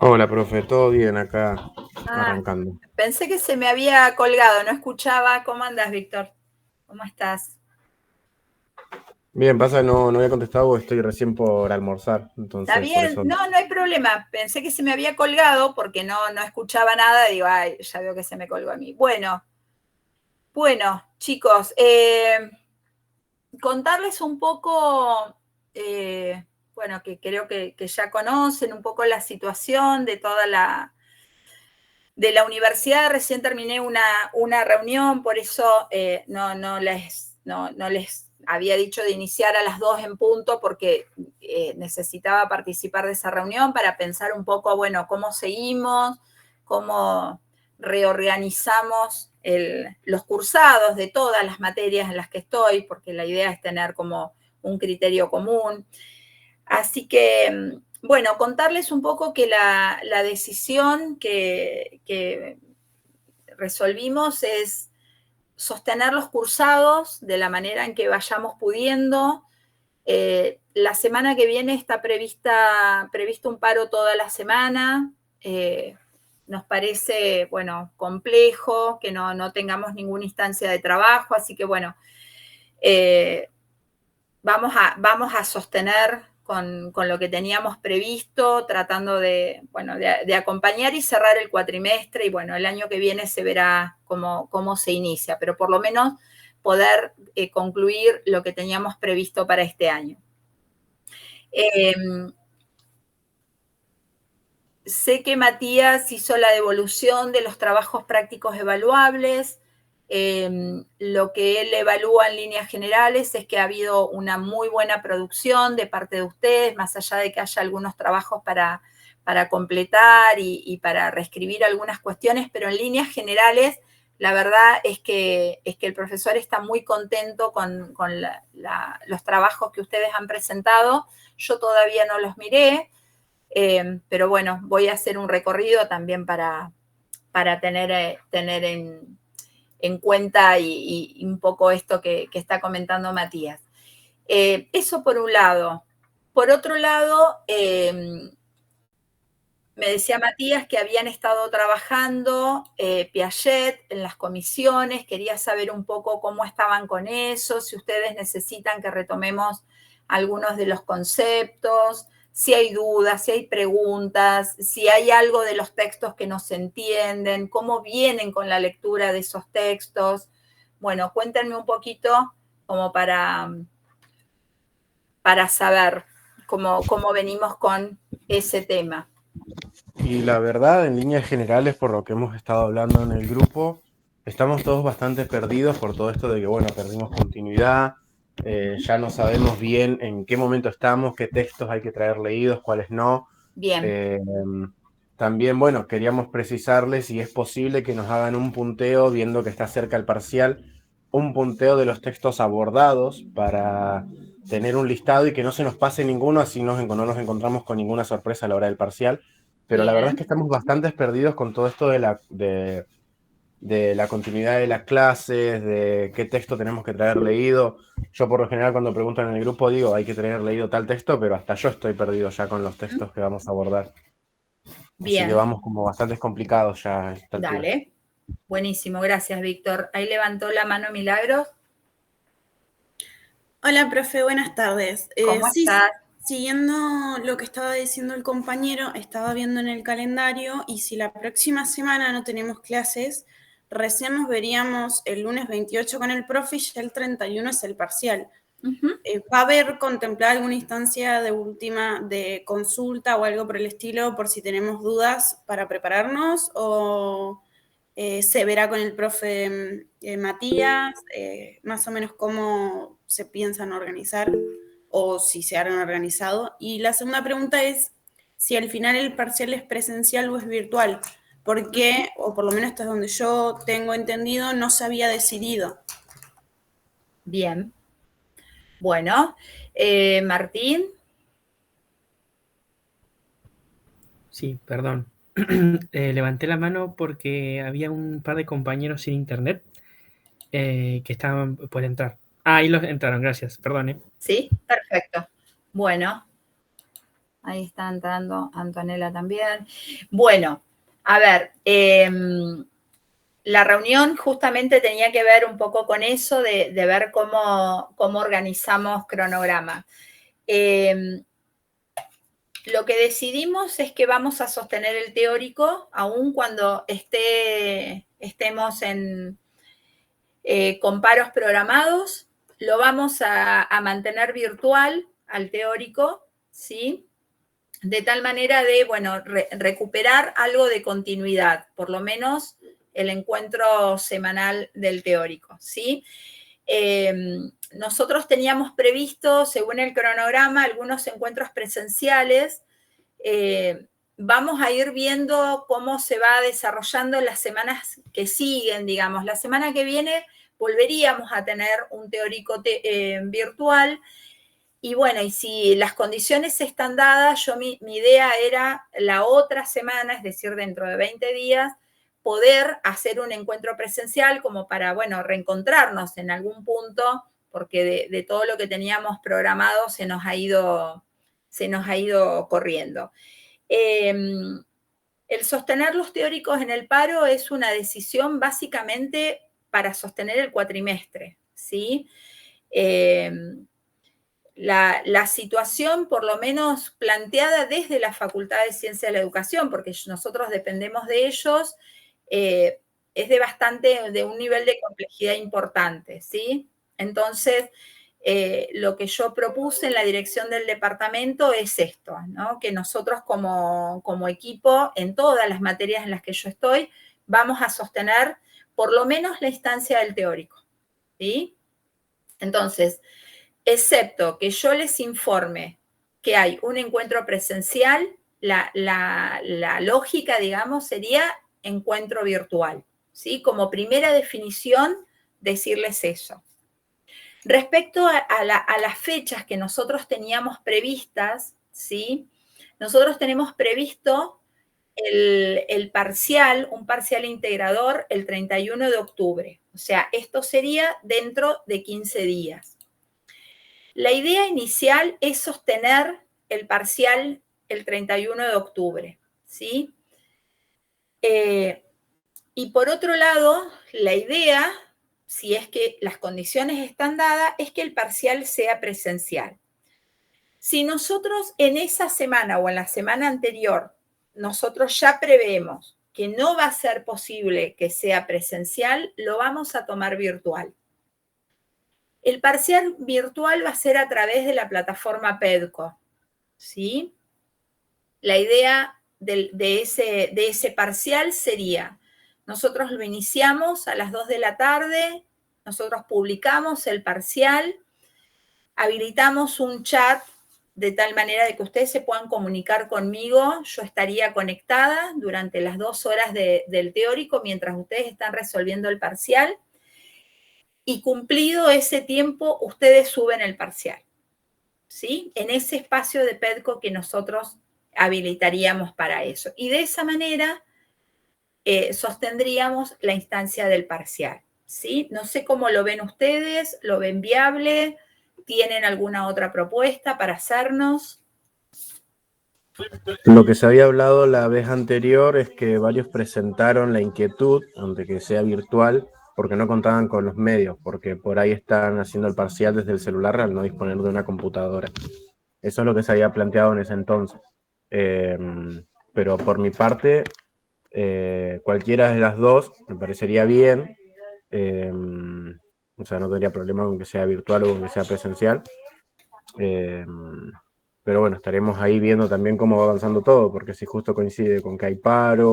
Hola, profe, todo bien acá, Ah, arrancando. pensé que se me había colgado, no escuchaba. ¿Cómo andas, Víctor? ¿Cómo estás? Bien, pasa, no había contestado, estoy recién por almorzar, ¿Está entonces por bien? eso. No, no hay problema. Pensé que se me había colgado porque no escuchaba nada. Digo, ay, ya veo que se me colgó a mí. Bueno, chicos, contarles un poco, bueno, que creo que ya conocen un poco la situación de toda de la universidad. Recién terminé una reunión, por eso no les había dicho de iniciar a las 2 en punto, porque necesitaba participar de esa reunión para pensar un poco, bueno, cómo seguimos, cómo reorganizamos los cursados de todas las materias en las que estoy, porque la idea es tener como un criterio común. Así que, bueno, contarles un poco que la decisión que resolvimos es sostener los cursados de la manera en que vayamos pudiendo. La semana que viene está previsto un paro toda la semana. Nos parece, bueno, complejo que no tengamos ninguna instancia de trabajo, así que, bueno, eh, vamos a sostener con lo que teníamos previsto, tratando bueno, de acompañar y cerrar el cuatrimestre, y bueno, el año que viene se verá cómo se inicia, pero por lo menos poder concluir lo que teníamos previsto para este año. Eh, Sé que Matías hizo la devolución de los trabajos prácticos evaluables. Lo que él evalúa en líneas generales es que ha habido una muy buena producción de parte de ustedes, más allá de que haya algunos trabajos para completar y para reescribir algunas cuestiones, pero en líneas generales la verdad es que el profesor está muy contento con los trabajos que ustedes han presentado. Yo todavía no los miré, pero bueno, voy a hacer un recorrido también para tener en cuenta y un poco esto que está comentando Matías. Eso por un lado. Por otro lado, me decía Matías que habían estado trabajando Piaget en las comisiones. Quería saber un poco cómo estaban con eso, si ustedes necesitan que retomemos algunos de los conceptos, si hay dudas, si hay preguntas, si hay algo de los textos que no se entienden, cómo vienen con la lectura de esos textos. Bueno, cuéntenme un poquito como para saber cómo venimos con ese tema. Y la verdad, en líneas generales, por lo que hemos estado hablando en el grupo, estamos todos bastante perdidos por todo esto de que, bueno, perdimos continuidad, ya no sabemos bien en qué momento estamos, qué textos hay que traer leídos, cuáles no. Bien. Eh, También, bueno, queríamos precisarles si es posible que nos hagan un punteo, viendo que está cerca el parcial, un punteo de los textos abordados para tener un listado y que no se nos pase ninguno, así no nos encontramos con ninguna sorpresa a la hora del parcial. Pero la verdad es Bien. que estamos bastante perdidos con todo esto de la continuidad de las clases, de qué texto tenemos que traer leído. Yo por lo general cuando preguntan en el grupo digo hay que traer leído tal texto, pero hasta yo estoy perdido ya con los textos que vamos a abordar. Así que Bien, vamos como bastante complicados ya a esta altura. dale. Buenísimo, gracias, Víctor. Ahí levantó la mano Milagros. Hola, profe, buenas tardes. ¿Cómo Sí, estás? siguiendo lo que estaba diciendo el compañero, estaba viendo en el calendario y si la próxima semana no tenemos clases, recién nos veríamos el lunes 28 con el profe y ya el 31 es el parcial. Ujú. ¿Va a haber contemplada alguna instancia de última de consulta o algo por el estilo por si tenemos dudas para prepararnos o se verá con el profe Matías, más o menos cómo se piensan organizar o si se han organizado? Y la segunda pregunta es si al final el parcial es presencial o es virtual, porque, o por lo menos hasta donde yo tengo entendido, no se había decidido. Bien. Bueno, Martín. Sí, perdón. Levanté la mano porque había un par de compañeros sin internet que estaban por entrar. Ah, ahí los entraron, gracias, perdón. Sí, perfecto. Bueno, Ahí está entrando Antonella también. Bueno, a ver, la reunión justamente tenía que ver un poco con eso, de ver cómo organizamos cronograma. Lo que decidimos es que vamos a sostener el teórico, aun cuando estemos con paros programados, lo vamos a mantener virtual al teórico, ¿sí? De tal manera de, bueno, recuperar algo de continuidad, por lo menos el encuentro semanal del teórico, ¿sí? Nosotros teníamos previsto, según el cronograma, algunos encuentros presenciales. Vamos a ir viendo cómo se va desarrollando las semanas que siguen, digamos. La semana que viene volveríamos a tener un teórico virtual. Y bueno, y si las condiciones están dadas, mi idea era la otra semana, es decir, dentro de 20 días, poder hacer un encuentro presencial como para, bueno, reencontrarnos en algún punto, porque de todo lo que teníamos programado se nos ha ido corriendo. El sostener los teóricos en el paro es una decisión básicamente para sostener el cuatrimestre, ¿sí? La situación, por lo menos planteada desde la Facultad de Ciencia de la Educación, porque nosotros dependemos de ellos, es de un nivel de complejidad importante, ¿sí? Entonces, lo que yo propuse en la dirección del departamento es esto, ¿no? Que nosotros como equipo, en todas las materias en las que yo estoy, vamos a sostener por lo menos la instancia del teórico, ¿sí? Entonces, excepto que yo les informe que hay un encuentro presencial, la lógica, digamos, sería encuentro virtual, ¿sí? Como primera definición, decirles eso. Respecto a las fechas que nosotros teníamos previstas, ¿sí? Nosotros tenemos previsto un parcial integrador el 31 de octubre. O sea, esto sería dentro de 15 días. La idea inicial es sostener el parcial el 31 de octubre, ¿sí? Y por otro lado, la idea, si es que las condiciones están dadas, es que el parcial sea presencial. Si nosotros en esa semana o en la semana anterior, nosotros ya prevemos que no va a ser posible que sea presencial, lo vamos a tomar virtual. El parcial virtual va a ser a través de la plataforma PEDCO, ¿sí? La idea de ese parcial sería, nosotros lo iniciamos a las 2 de la tarde, nosotros publicamos el parcial, habilitamos un chat de tal manera de que ustedes se puedan comunicar conmigo. Yo estaría conectada durante las 2 horas del teórico mientras ustedes están resolviendo el parcial. Y cumplido ese tiempo, ustedes suben el parcial, ¿sí? En ese espacio de PEDCO que nosotros habilitaríamos para eso. Y de esa manera sostendríamos la instancia del parcial, ¿sí? No sé cómo lo ven ustedes, ¿lo ven viable? ¿Tienen alguna otra propuesta para hacernos? Lo que se había hablado la vez anterior es que varios presentaron la inquietud de que sea virtual porque no contaban con los medios, porque por ahí están haciendo el parcial desde el celular al no disponer de una computadora. Eso es lo que se había planteado en ese entonces. Pero por mi parte, cualquiera de las dos me parecería bien. O sea, no tendría problema con que sea virtual o con que sea presencial. Pero bueno, estaremos ahí viendo también cómo va avanzando todo, porque si justo coincide con que hay paro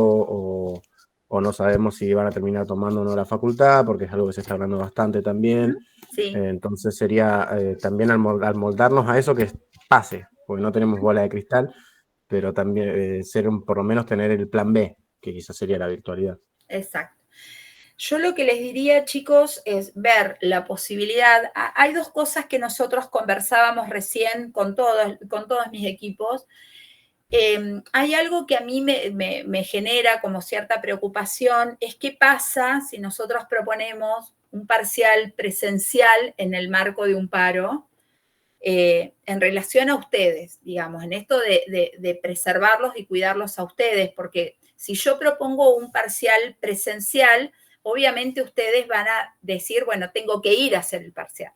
o no sabemos si van a terminar tomando o no la facultad, porque es algo que se está hablando bastante también. Sí. Entonces sería también al moldarnos a eso que pase, porque no tenemos bola de cristal, pero también por lo menos tener el plan B, que quizás sería la virtualidad. Exacto. Yo lo que les diría, chicos, es ver la posibilidad. Hay dos cosas que nosotros conversábamos recién con todos mis equipos. Hay algo que a mí me genera como cierta preocupación, es qué pasa si nosotros proponemos un parcial presencial en el marco de un paro, en relación a ustedes, digamos, en esto de preservarlos y cuidarlos a ustedes, porque si yo propongo un parcial presencial, obviamente ustedes van a decir, bueno, tengo que ir a hacer el parcial.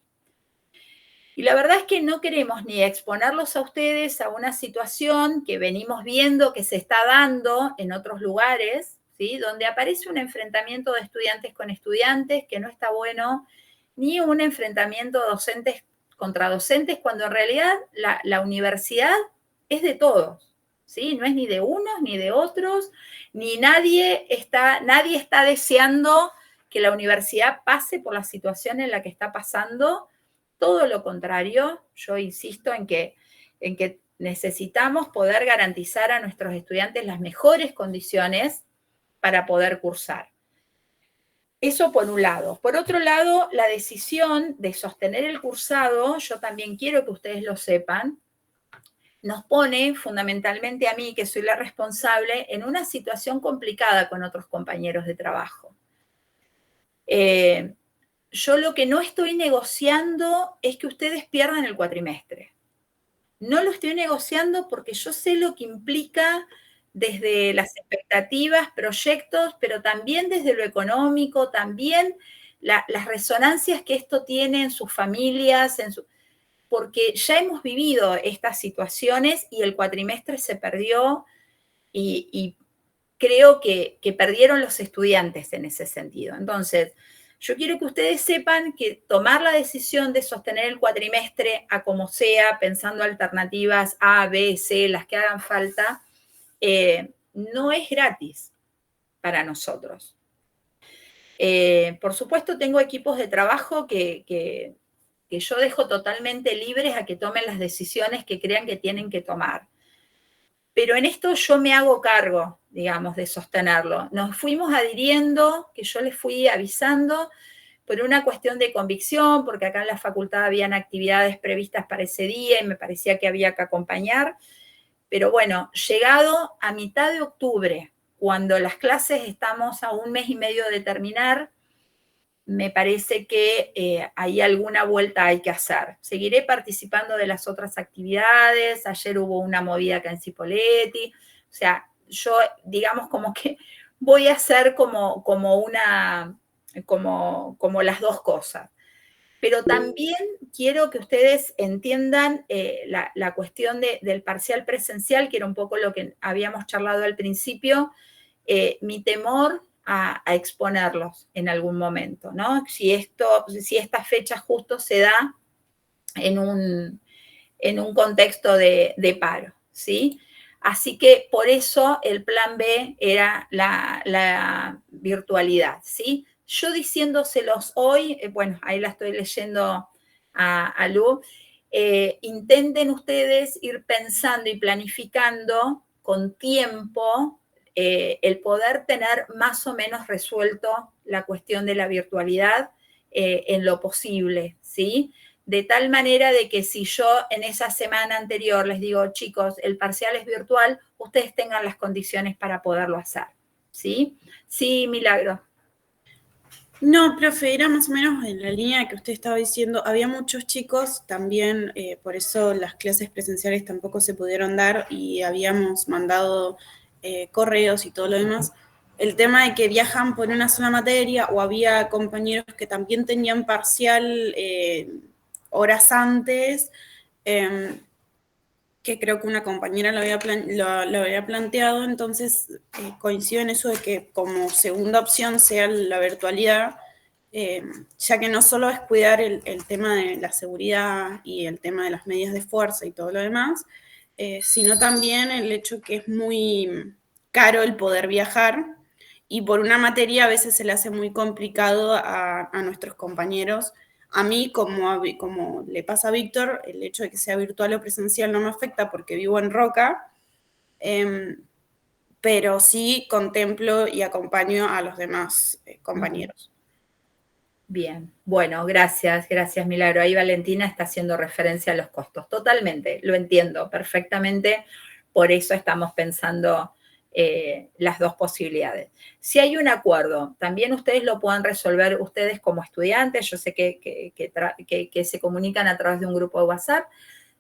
Y la verdad es que no queremos ni exponerlos a ustedes a una situación que venimos viendo que se está dando en otros lugares, ¿sí? Donde aparece un enfrentamiento de estudiantes con estudiantes que no está bueno, ni un enfrentamiento de docentes contra docentes, cuando en realidad la universidad es de todos, ¿sí? No es ni de unos ni de otros, ni nadie está deseando que la universidad pase por la situación en la que está pasando. Todo lo contrario, yo insisto en que necesitamos poder garantizar a nuestros estudiantes las mejores condiciones para poder cursar. Eso por un lado. Por otro lado, la decisión de sostener el cursado, yo también quiero que ustedes lo sepan, nos pone fundamentalmente a mí, que soy la responsable, en una situación complicada con otros compañeros de trabajo. Yo lo que no estoy negociando es que ustedes pierdan el cuatrimestre. No lo estoy negociando porque yo sé lo que implica desde las expectativas, proyectos, pero también desde lo económico, también las resonancias que esto tiene en sus familias, porque ya hemos vivido estas situaciones y el cuatrimestre se perdió y creo que perdieron los estudiantes en ese sentido. Entonces, yo quiero que ustedes sepan que tomar la decisión de sostener el cuatrimestre a como sea, pensando alternativas A, B, C, las que hagan falta, no es gratis para nosotros. Por supuesto, tengo equipos de trabajo que yo dejo totalmente libres a que tomen las decisiones que crean que tienen que tomar. Pero en esto yo me hago cargo, digamos, de sostenerlo. Nos fuimos adhiriendo, que yo les fui avisando, por una cuestión de convicción, porque acá en la facultad habían actividades previstas para ese día y me parecía que había que acompañar. Pero bueno, llegado a mitad de octubre, cuando las clases estamos a un mes y medio de terminar, me parece que hay alguna vuelta hay que hacer. Seguiré participando de las otras actividades. Ayer hubo una movida acá en Cipolletti. O sea, yo, digamos, como que voy a hacer como las dos cosas. Pero también quiero que ustedes entiendan la cuestión del parcial presencial, que era un poco lo que habíamos charlado al principio, mi temor a exponerlos en algún momento, ¿no? Si esta fecha justo se da en un contexto de paro, ¿sí? Así que por eso el plan B era la virtualidad, ¿sí? Yo diciéndoselos hoy, bueno, ahí la estoy leyendo a Lu, intenten ustedes ir pensando y planificando con tiempo el poder tener más o menos resuelto la cuestión de la virtualidad en lo posible, ¿sí? De tal manera de que si yo en esa semana anterior les digo, chicos, el parcial es virtual, ustedes tengan las condiciones para poderlo hacer, ¿sí? Sí, Milagro. No, profe, era más o menos en la línea que usted estaba diciendo. Había muchos chicos también, por eso las clases presenciales tampoco se pudieron dar y habíamos mandado correos y todo lo demás. El tema de que viajan por una sola materia o había compañeros que también tenían parcial horas antes, que creo que una compañera lo había planteado, entonces coincido en eso de que como segunda opción sea la virtualidad, ya que no solo es cuidar el tema de la seguridad y el tema de las medidas de fuerza y todo lo demás, sino también el hecho que es muy caro el poder viajar y por una materia a veces se le hace muy complicado a nuestros compañeros. A mí, como le pasa a Víctor, el hecho de que sea virtual o presencial no me afecta porque vivo en Roca, pero sí contemplo y acompaño a los demás compañeros. Bien, bueno, gracias Milagro. Ahí Valentina está haciendo referencia a los costos. Totalmente, lo entiendo perfectamente. Por eso estamos pensando las dos posibilidades. Si hay un acuerdo, también ustedes lo pueden resolver ustedes como estudiantes, yo sé que se comunican a través de un grupo de WhatsApp.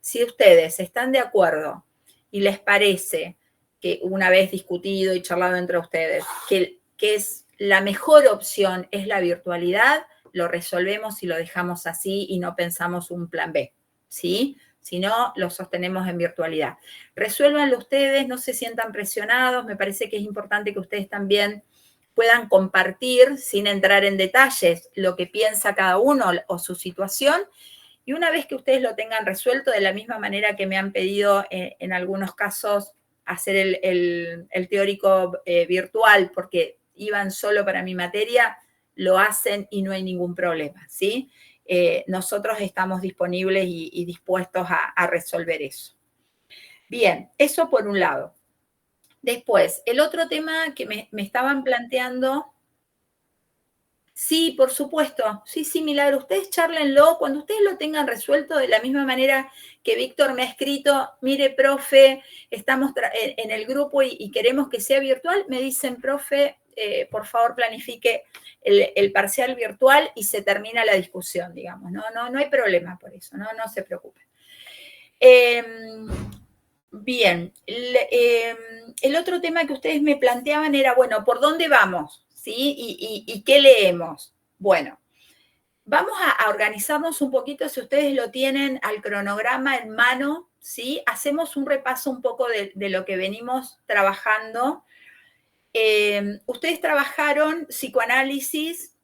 Si ustedes están de acuerdo y les parece que una vez discutido y charlado entre ustedes, que es la mejor opción es la virtualidad, lo resolvemos y lo dejamos así y no pensamos un plan B, ¿sí? Si no, lo sostenemos en virtualidad. Resuélvanlo ustedes, no se sientan presionados, me parece que es importante que ustedes también puedan compartir, sin entrar en detalles, lo que piensa cada uno o su situación, y una vez que ustedes lo tengan resuelto, de la misma manera que me han pedido en algunos casos hacer el teórico virtual, porque iban solo para mi materia, lo hacen y no hay ningún problema, ¿sí? Nosotros estamos disponibles y dispuestos a resolver eso. Bien, eso por un lado. Después, el otro tema que me estaban planteando. Sí, por supuesto. Sí, Milagro. Ustedes chárlenlo. Cuando ustedes lo tengan resuelto, de la misma manera que Víctor me ha escrito, mire, profe, estamos en el grupo y queremos que sea virtual, me dicen, profe, por favor planifique el parcial virtual y se termina la discusión, digamos. No hay problema por eso, no se preocupen. Bien, el otro tema que ustedes me planteaban era, bueno, ¿por dónde vamos? ¿Sí? ¿Y qué leemos? Bueno, vamos a organizarnos un poquito, si ustedes lo tienen al cronograma en mano, ¿sí? Hacemos un repaso un poco de lo que venimos trabajando. Ustedes trabajaron psicoanálisis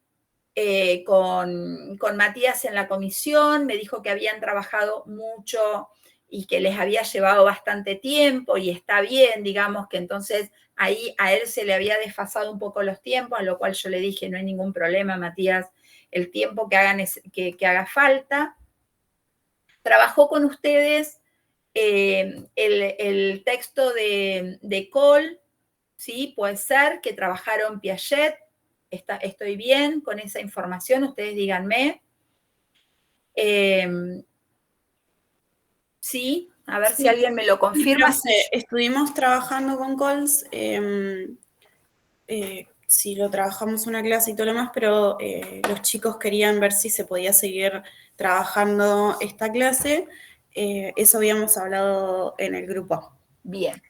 con Matías en la comisión, me dijo que habían trabajado mucho y que les había llevado bastante tiempo y está bien, digamos que entonces ahí a él se le había desfasado un poco los tiempos, a lo cual yo le dije, no hay ningún problema, Matías, el tiempo que haga falta. Trabajó con ustedes el texto de Cole, ¿sí? Puede ser que trabajaron Piaget, estoy bien con esa información, ustedes díganme. Sí, a ver si alguien me lo confirma. Estuvimos trabajando con Coles, sí lo trabajamos una clase y todo lo demás, pero los chicos querían ver si se podía seguir trabajando esta clase. Eso habíamos hablado en el grupo. Bien.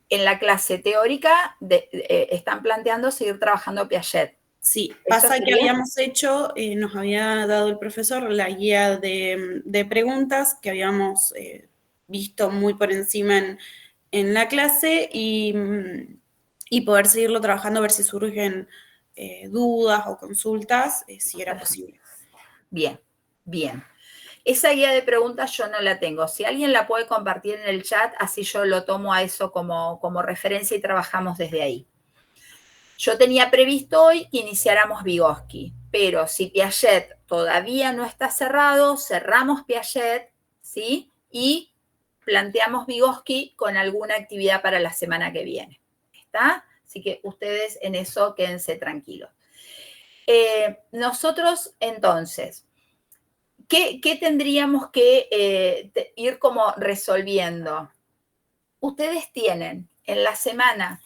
En la clase teórica están planteando seguir trabajando Piaget. Sí, pasa que habíamos hecho, nos había dado el profesor la guía de preguntas que habíamos visto muy por encima en la clase y poder seguirlo trabajando, a ver si surgen dudas o consultas, si era posible. Bien, bien. Esa guía de preguntas yo no la tengo. Si alguien la puede compartir en el chat, así yo lo tomo a eso como referencia y trabajamos desde ahí. Yo tenía previsto hoy que iniciáramos Vygotsky, pero si Piaget todavía no está cerrado, cerramos Piaget, ¿sí? Y planteamos Vygotsky con alguna actividad para la semana que viene. ¿Está? Así que ustedes en eso quédense tranquilos. Nosotros, entonces, ¿qué tendríamos que ir como resolviendo? Ustedes tienen en la semana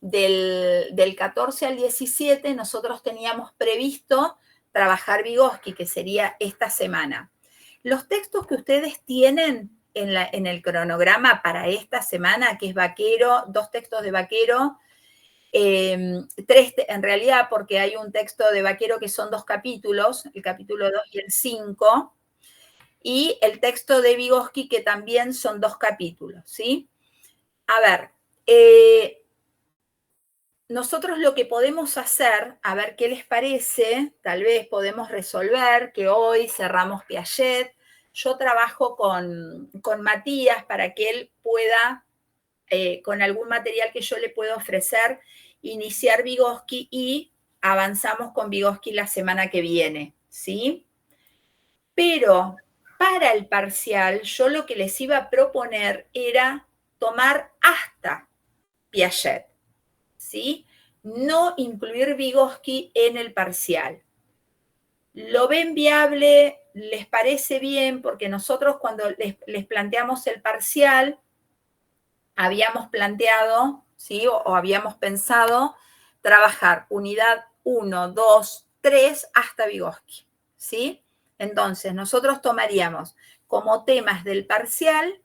del 14 al 17, nosotros teníamos previsto trabajar Vygotsky, que sería esta semana. Los textos que ustedes tienen en el cronograma para esta semana, que es Vaquero, 2 textos de Vaquero, 3 en realidad, porque hay un texto de Vaquero que son 2 capítulos, el capítulo 2 y el 5, y el texto de Vygotsky que también son 2 capítulos, ¿sí? A ver, nosotros lo que podemos hacer, a ver qué les parece, tal vez podemos resolver que hoy cerramos Piaget. Yo trabajo con Matías para que él pueda, con algún material que yo le pueda ofrecer, iniciar Vygotsky y avanzamos con Vygotsky la semana que viene, ¿sí? Pero para el parcial, yo lo que les iba a proponer era tomar hasta Piaget, ¿sí? No incluir Vygotsky en el parcial. ¿Lo ven viable? ¿Les parece bien? Porque nosotros cuando les planteamos el parcial, habíamos planteado ¿sí? O habíamos pensado trabajar unidad 1, 2, 3 hasta Vygotsky, ¿sí? Entonces, nosotros tomaríamos como temas del parcial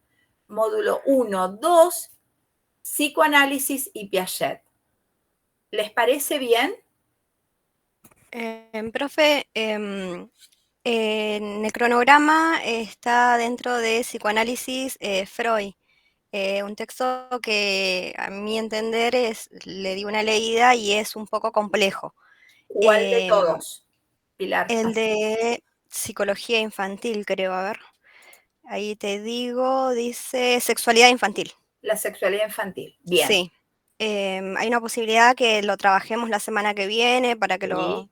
módulo 1, 2, psicoanálisis y Piaget. ¿Les parece bien? Profe, en el cronograma está dentro de psicoanálisis Freud, un texto que a mi entender le di una leída y es un poco complejo. ¿Cuál de todos, Pilar? El de psicología infantil, creo, a ver. Ahí te digo, dice sexualidad infantil. La sexualidad infantil, bien. Sí. Hay una posibilidad que lo trabajemos la semana que viene para que lo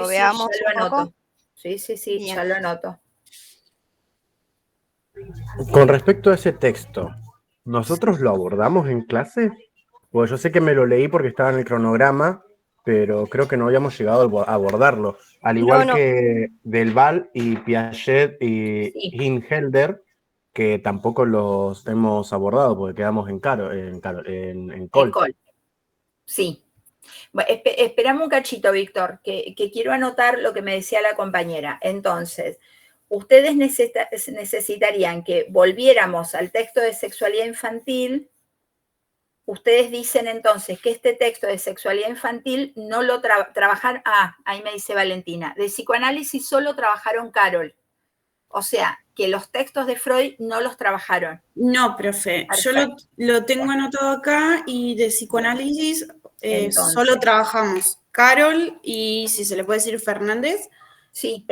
veamos ya lo un poco. anoto. Sí, Bien. ya lo anoto. Con respecto a ese texto, ¿nosotros lo abordamos en clase? Pues yo sé que me lo leí porque estaba en el cronograma, pero creo que no habíamos llegado a abordarlo. Al igual No. que Delval y Piaget y Sí. Hinhelder, que tampoco los hemos abordado porque quedamos en Col. Col. Sí. Bueno, esperame un cachito, Víctor, que quiero anotar lo que me decía la compañera. Entonces, ustedes necesitarían que volviéramos al texto de sexualidad infantil. Ustedes dicen entonces que este texto de sexualidad infantil no lo trabajaron. Ahí me dice Valentina. De psicoanálisis solo trabajaron Carol. O sea, que los textos de Freud no los trabajaron. No, profe. Perfecto. Yo lo tengo anotado acá y de psicoanálisis Entonces. solo trabajamos Carol y, si se le puede decir, Fernández. Sí.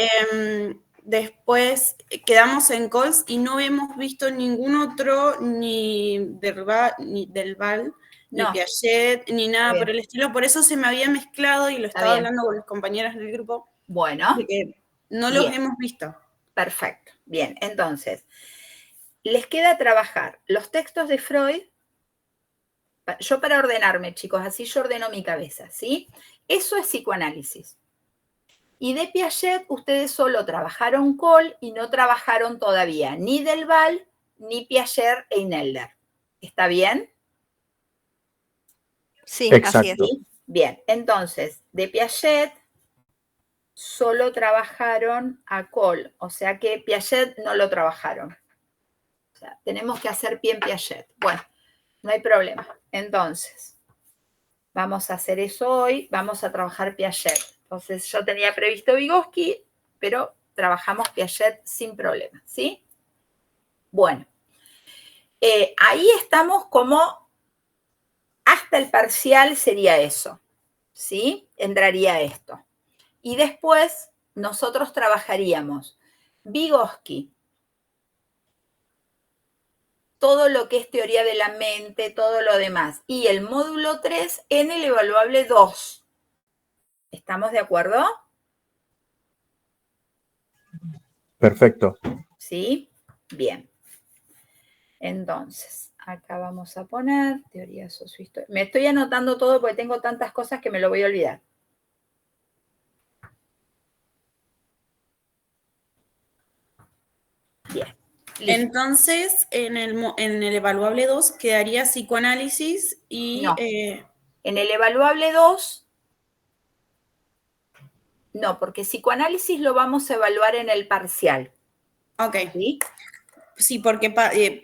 Después quedamos en Cols y no hemos visto ningún otro, ni Delval, ni Piaget, ni nada por el estilo. Por eso se me había mezclado y lo estaba hablando con los compañeros del grupo. Bueno. De que no los hemos visto. Perfecto. Bien, entonces, les queda trabajar los textos de Freud. Yo para ordenarme, chicos, así yo ordeno mi cabeza, ¿sí? Eso es psicoanálisis. Y de Piaget, ustedes solo trabajaron Col y no trabajaron todavía ni Delval, ni Piaget e Hinhelder. ¿Está bien? Sí, exacto. así es. Bien, entonces, de Piaget solo trabajaron a Col, o sea que Piaget no lo trabajaron. O sea, tenemos que hacer pie en Piaget. Bueno, no hay problema. Entonces, vamos a hacer eso hoy, vamos a trabajar Piaget. Entonces, yo tenía previsto Vygotsky, pero trabajamos Piaget sin problema, ¿sí? Bueno, ahí estamos como hasta el parcial sería eso, ¿sí? Entraría esto. Y después nosotros trabajaríamos Vygotsky, todo lo que es teoría de la mente, todo lo demás. Y el módulo 3 en el evaluable 2. ¿Estamos de acuerdo? Perfecto. ¿Sí? Bien. Entonces, acá vamos a poner teoría sociohistórica. Me estoy anotando todo porque tengo tantas cosas que me lo voy a olvidar. Bien. Listo. Entonces, en el evaluable 2 quedaría psicoanálisis y... No. En el evaluable 2, no, porque psicoanálisis lo vamos a evaluar en el parcial. Ok. ¿Sí? Sí, porque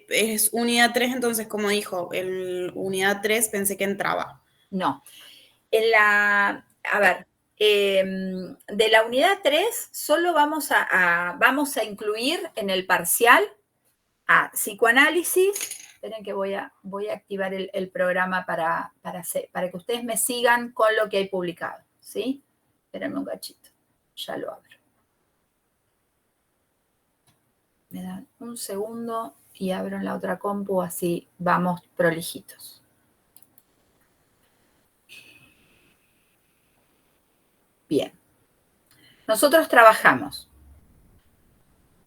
es unidad 3, entonces, como dijo, en unidad 3 pensé que entraba. No. A ver, de la unidad 3 solo vamos a incluir en el parcial a psicoanálisis. Esperen que voy a activar el programa para que ustedes me sigan con lo que hay publicado, ¿sí? Espérenme un cachito, ya lo abro. Me dan un segundo y abro en la otra compu, así vamos prolijitos. Bien. Nosotros trabajamos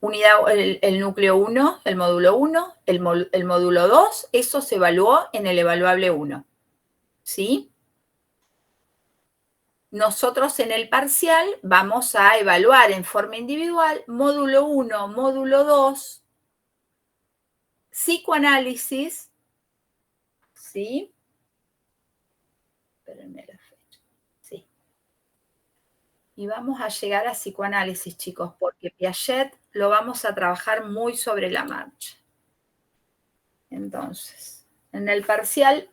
el núcleo 1, el módulo 1, el módulo 2, eso se evaluó en el evaluable 1. ¿Sí? Nosotros en el parcial vamos a evaluar en forma individual módulo 1, módulo 2, psicoanálisis, ¿sí? Espérenme la fecha. Sí. Y vamos a llegar a psicoanálisis, chicos, porque Piaget lo vamos a trabajar muy sobre la marcha. Entonces, en el parcial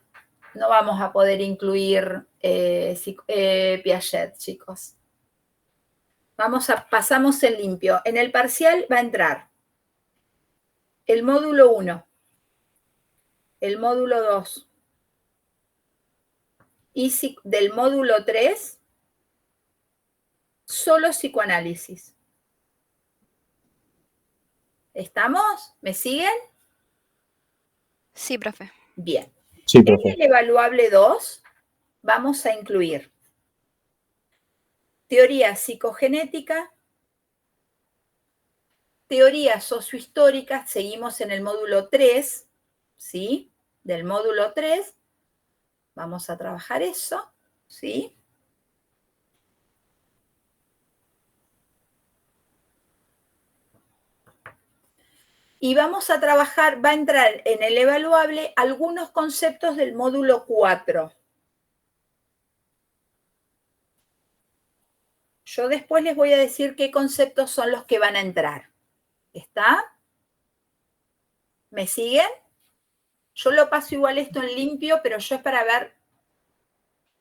no vamos a poder incluir Piaget, chicos. Pasamos en limpio. En el parcial va a entrar el módulo 1, el módulo 2, y del módulo 3, solo psicoanálisis. ¿Estamos? ¿Me siguen? Sí, profe. Bien. Sí, En profe. el evaluable 2 vamos a incluir teoría psicogenética, teoría sociohistórica, seguimos en el módulo 3, ¿sí? Del módulo 3, vamos a trabajar eso, ¿sí? Y vamos a trabajar, va a entrar en el evaluable algunos conceptos del módulo 4. Yo después les voy a decir qué conceptos son los que van a entrar. ¿Está? ¿Me siguen? Yo lo paso igual esto en limpio, pero yo es para ver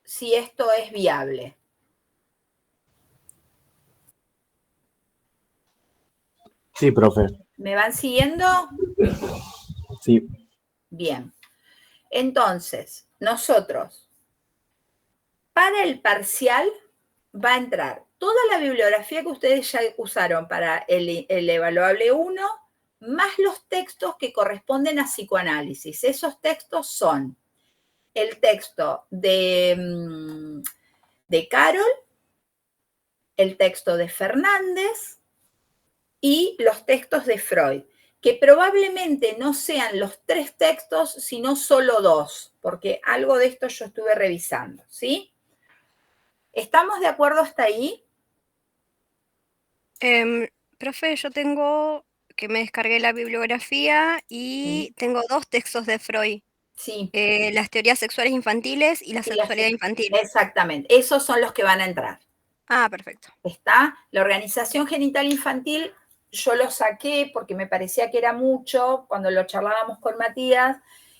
si esto es viable. Sí, profe. ¿Me van siguiendo? Sí. Bien. Entonces, nosotros, para el parcial, va a entrar toda la bibliografía que ustedes ya usaron para el evaluable 1, más los textos que corresponden a psicoanálisis. Esos textos son el texto de Carol, el texto de Fernández y los textos de Freud, que probablemente no sean los 3 textos, sino solo 2, porque algo de esto yo estuve revisando, ¿sí? ¿Estamos de acuerdo hasta ahí? Profe, yo tengo que me descargué la bibliografía y tengo 2 textos de Freud. Sí. Las teorías sexuales infantiles y la sexualidad infantil. Exactamente, esos son los que van a entrar. Ah, perfecto. ¿Está? La organización genital infantil, yo lo saqué porque me parecía que era mucho, cuando lo charlábamos con Matías,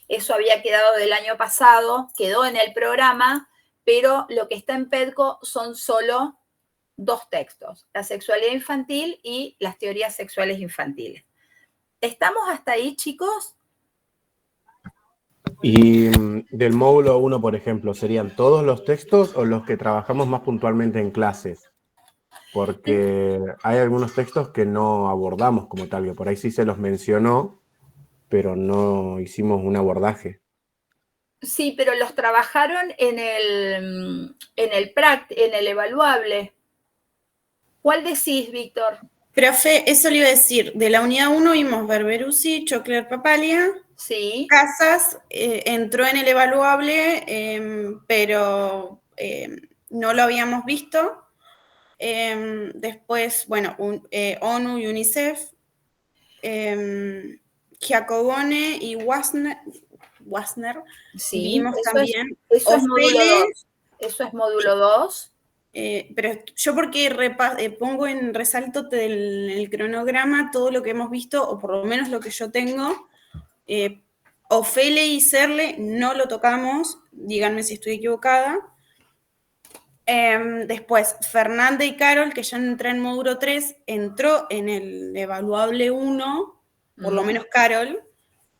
eso había quedado del año pasado, quedó en el programa, pero lo que está en PEDCO son solo 2 textos, la sexualidad infantil y las teorías sexuales infantiles. ¿Estamos hasta ahí, chicos? Y del módulo 1, por ejemplo, ¿serían todos los textos o los que trabajamos más puntualmente en clases? Porque hay algunos textos que no abordamos como tal, que por ahí sí se los mencionó, pero no hicimos un abordaje. Sí, pero los trabajaron en el evaluable. ¿Cuál decís, Víctor? Profe, eso le iba a decir, de la unidad 1 vimos Barberucci, Chocler Papalia. Sí. Casas entró en el evaluable, pero no lo habíamos visto. Después, bueno, ONU y UNICEF, Giacobone y Wasner Sí, vimos eso también. Eso es módulo 2. Eso es módulo 2. Pero yo porque pongo en resalto del cronograma todo lo que hemos visto, o por lo menos lo que yo tengo. Ofele y Serle no lo tocamos, díganme si estoy equivocada. Después, Fernanda y Carol, que ya entré en módulo 3, entró en el evaluable 1, por lo menos Carol,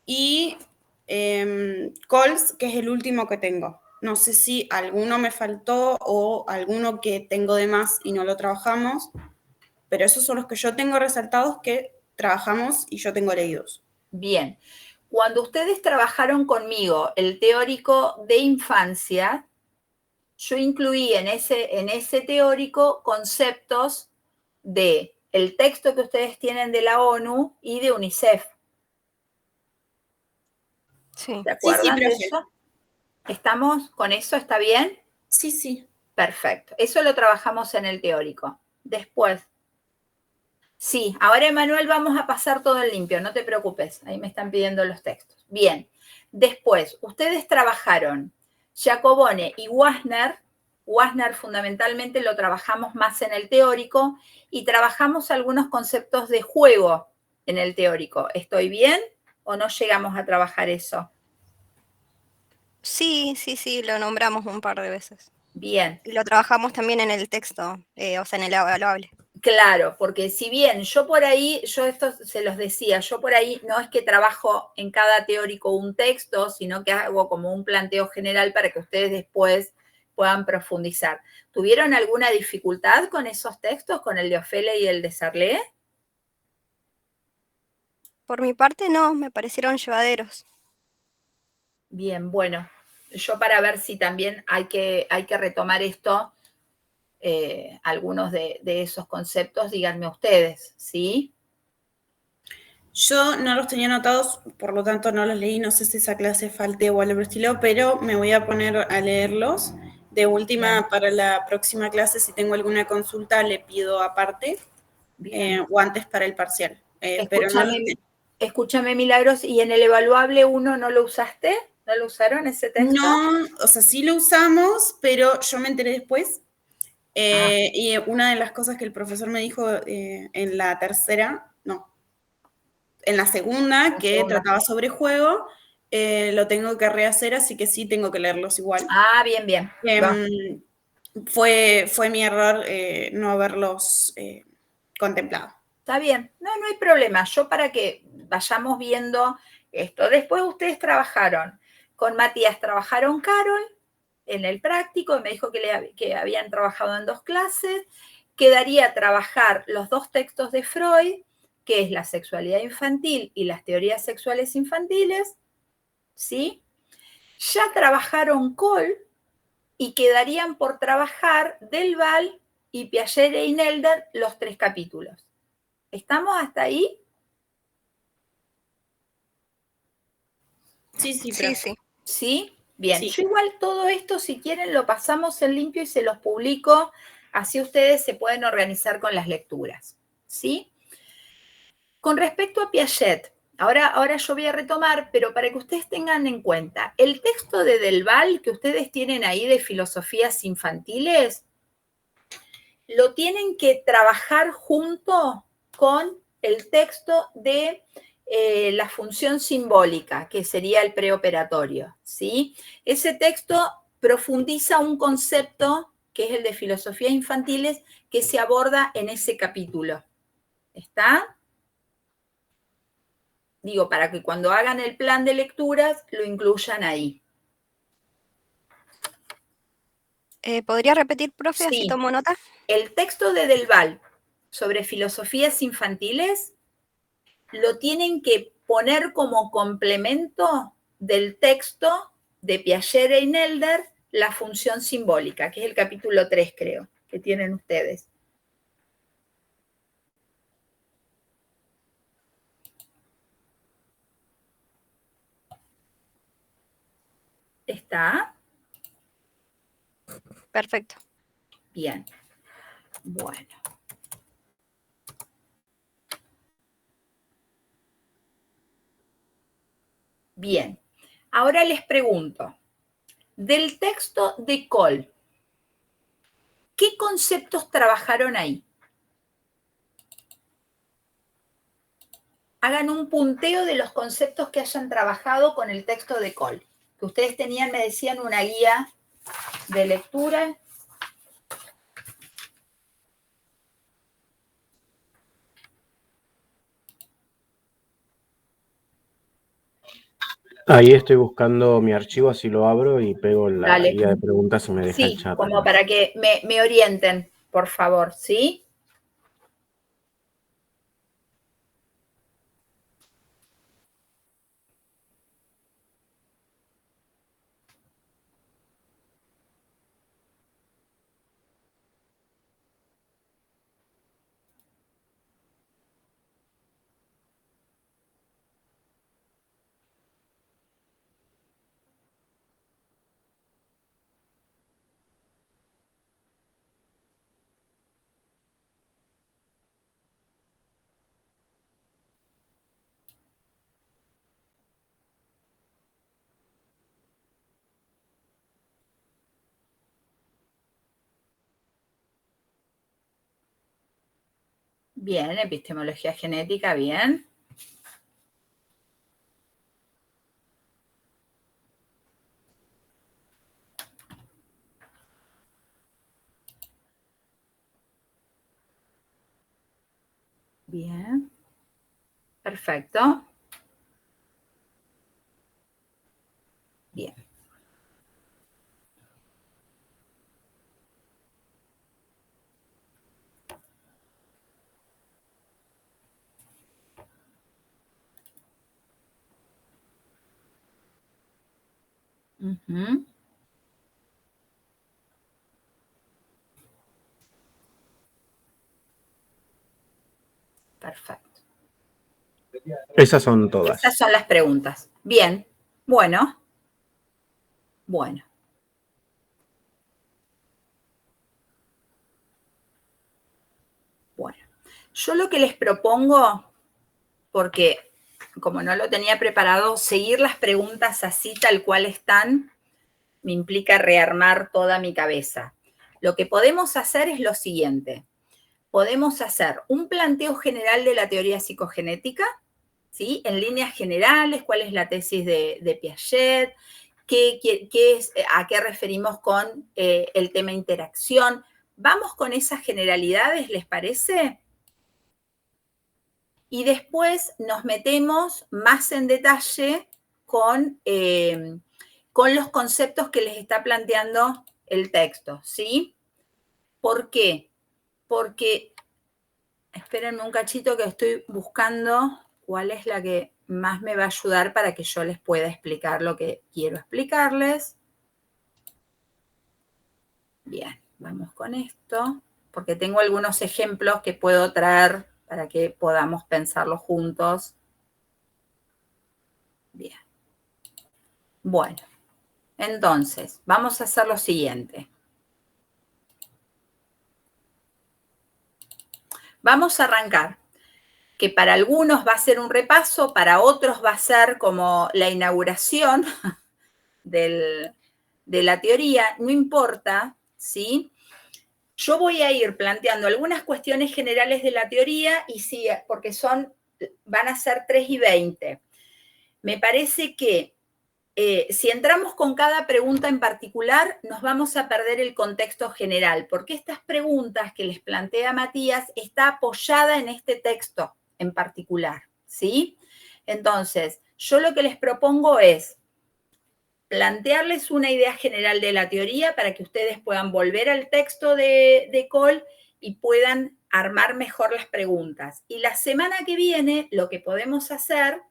y Coles, que es el último que tengo. No sé si alguno me faltó o alguno que tengo de más y no lo trabajamos, pero esos son los que yo tengo resaltados que trabajamos y yo tengo leídos. Bien. Cuando ustedes trabajaron conmigo el teórico de infancia, yo incluí en ese teórico conceptos de el texto que ustedes tienen de la ONU y de UNICEF. Sí. ¿Se acuerdan de profe. eso? ¿Estamos con eso? ¿Está bien? Sí, sí. Perfecto. Eso lo trabajamos en el teórico. Después. Sí, ahora, Emanuel, vamos a pasar todo en limpio, no te preocupes. Ahí me están pidiendo los textos. Bien. Después, ustedes trabajaron Giacobone y Wasner fundamentalmente lo trabajamos más en el teórico y trabajamos algunos conceptos de juego en el teórico. ¿Estoy bien o no llegamos a trabajar eso? Sí, lo nombramos un par de veces. Bien. Y lo trabajamos también en el texto, o sea, en el evaluable. Claro, porque si bien yo por ahí, yo esto se los decía, yo por ahí no es que trabajo en cada teórico un texto, sino que hago como un planteo general para que ustedes después puedan profundizar. ¿Tuvieron alguna dificultad con esos textos, con el de Ofele y el de Sarlé? Por mi parte, no, me parecieron llevaderos. Bien, bueno, yo para ver si también hay que retomar esto, algunos de esos conceptos, díganme ustedes, ¿sí? Yo no los tenía anotados, por lo tanto no los leí, no sé si esa clase falté o algo por el estilo, pero me voy a poner a leerlos. De última, Bien. para la próxima clase, si tengo alguna consulta, le pido aparte o antes para el parcial. Pero no los tengo. Escúchame, Milagros, ¿y en el evaluable 1 no lo usaste? ¿No lo usaron ese texto? No, o sea, sí lo usamos, pero yo me enteré después. Y una de las cosas que el profesor me dijo en la tercera, no, en la segunda, que trataba sobre juego, lo tengo que rehacer, así que sí tengo que leerlos igual. Bien, bien. Fue mi error no haberlos contemplado. Está bien, no hay problema. Yo para que vayamos viendo esto. Después ustedes trabajaron con Matías, trabajaron Carol en el práctico, me dijo que habían trabajado en 2 clases. Quedaría trabajar los 2 textos de Freud, que es la sexualidad infantil y las teorías sexuales infantiles, ¿sí? Ya trabajaron Cole y quedarían por trabajar Del Val y Piaget e Inelder los 3 capítulos. ¿Estamos hasta ahí? Sí, Sí. ¿Sí? Bien. Sí. Yo igual todo esto, si quieren, lo pasamos en limpio y se los publico, así ustedes se pueden organizar con las lecturas. ¿Sí? Con respecto a Piaget, ahora yo voy a retomar, pero para que ustedes tengan en cuenta, el texto de Del Val que ustedes tienen ahí de filosofías infantiles, lo tienen que trabajar junto con el texto de la función simbólica, que sería el preoperatorio, ¿sí? Ese texto profundiza un concepto que es el de filosofías infantiles que se aborda en ese capítulo. ¿Está? Digo, para que cuando hagan el plan de lecturas lo incluyan ahí. ¿Podría repetir, profe, así Sí. tomo nota? El texto de Del Val sobre filosofías infantiles lo tienen que poner como complemento del texto de Piaget e Inelder, la función simbólica, que es el capítulo 3, creo, que tienen ustedes. ¿Está? Perfecto. Bien. Bueno. Bien. Ahora les pregunto, del texto de Cole, ¿qué conceptos trabajaron ahí? Hagan un punteo de los conceptos que hayan trabajado con el texto de Cole. Que ustedes tenían, me decían, una guía de lectura. Ahí estoy buscando mi archivo, así lo abro y pego la Dale. guía de preguntas y me deja el Sí, chat. como para que me orienten, por favor, ¿sí? Bien, epistemología genética, bien. Bien. Perfecto. Bien. Ujú. Perfecto. Esas son todas. Esas son las preguntas. Bien. Bueno. Bueno. Bueno. Yo lo que les propongo, porque como no lo tenía preparado, seguir las preguntas así tal cual están, me implica rearmar toda mi cabeza. Lo que podemos hacer es lo siguiente. Podemos hacer un planteo general de la teoría psicogenética, ¿sí? En líneas generales, cuál es la tesis de Piaget, a qué referimos con el tema interacción. Vamos con esas generalidades, ¿les parece? Y después nos metemos más en detalle con los conceptos que les está planteando el texto, ¿sí? ¿Por qué? Porque, espérenme un cachito que estoy buscando cuál es la que más me va a ayudar para que yo les pueda explicar lo que quiero explicarles. Bien, vamos con esto, porque tengo algunos ejemplos que puedo traer para que podamos pensarlo juntos. Bien. Bueno, entonces, vamos a hacer lo siguiente. Vamos a arrancar, que para algunos va a ser un repaso, para otros va a ser como la inauguración de la teoría, no importa, ¿sí? Yo voy a ir planteando algunas cuestiones generales de la teoría y sí, porque van a ser 3 y 20. Me parece que si entramos con cada pregunta en particular, nos vamos a perder el contexto general, porque estas preguntas que les plantea Matías está apoyada en este texto en particular, ¿sí? Entonces, yo lo que les propongo es plantearles una idea general de la teoría para que ustedes puedan volver al texto de Cole y puedan armar mejor las preguntas. Y la semana que viene, lo que podemos hacer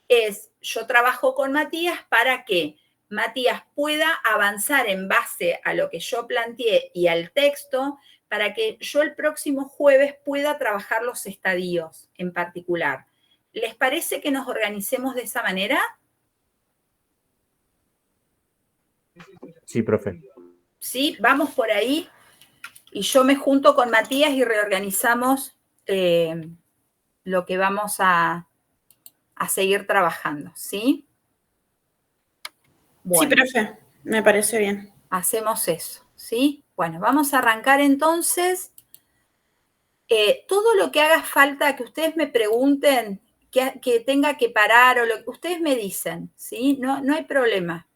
es, yo trabajo con Matías para que Matías pueda avanzar en base a lo que yo planteé y al texto, para que yo el próximo jueves pueda trabajar los estadios en particular. ¿Les parece que nos organicemos de esa manera? Sí, profe. Sí, vamos por ahí y yo me junto con Matías y reorganizamos lo que vamos a seguir trabajando, ¿sí? Bueno, sí, profe, me parece bien. Hacemos eso, ¿sí? Bueno, vamos a arrancar entonces. Todo lo que haga falta que ustedes me pregunten, que tenga que parar o lo que ustedes me dicen, ¿sí? No hay problema.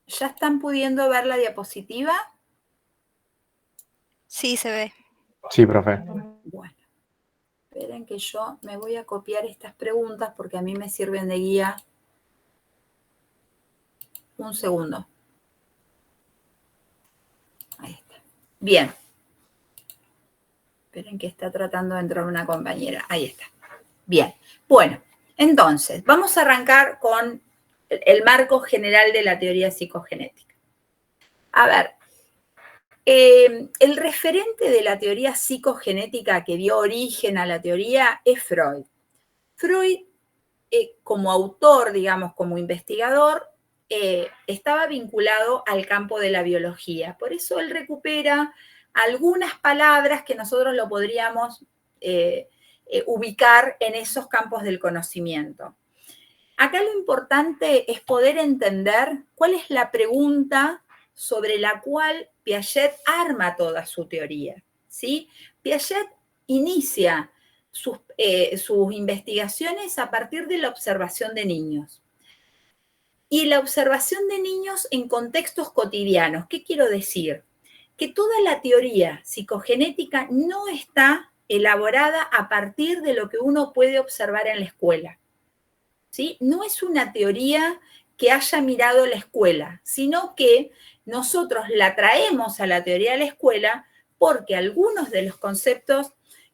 ¿Ya están pudiendo ver la diapositiva? Sí, se ve. Sí, profe. Bueno, esperen que yo me voy a copiar estas preguntas porque a mí me sirven de guía. Un segundo. Ahí está. Bien. Esperen que está tratando de entrar una compañera. Ahí está. Bien. Bueno, entonces, vamos a arrancar con el marco general de la teoría psicogenética. A ver, el referente de la teoría psicogenética que dio origen a la teoría es Freud. Freud, como autor, digamos, como investigador, estaba vinculado al campo de la biología. Por eso él recupera algunas palabras que nosotros lo podríamos ubicar en esos campos del conocimiento. Acá lo importante es poder entender cuál es la pregunta sobre la cual Piaget arma toda su teoría, ¿sí? Piaget inicia sus investigaciones a partir de la observación de niños. Y la observación de niños en contextos cotidianos. ¿Qué quiero decir? Que toda la teoría psicogenética no está elaborada a partir de lo que uno puede observar en la escuela, ¿sí? No es una teoría que haya mirado la escuela, sino que nosotros la traemos a la teoría de la escuela porque algunos de los conceptos,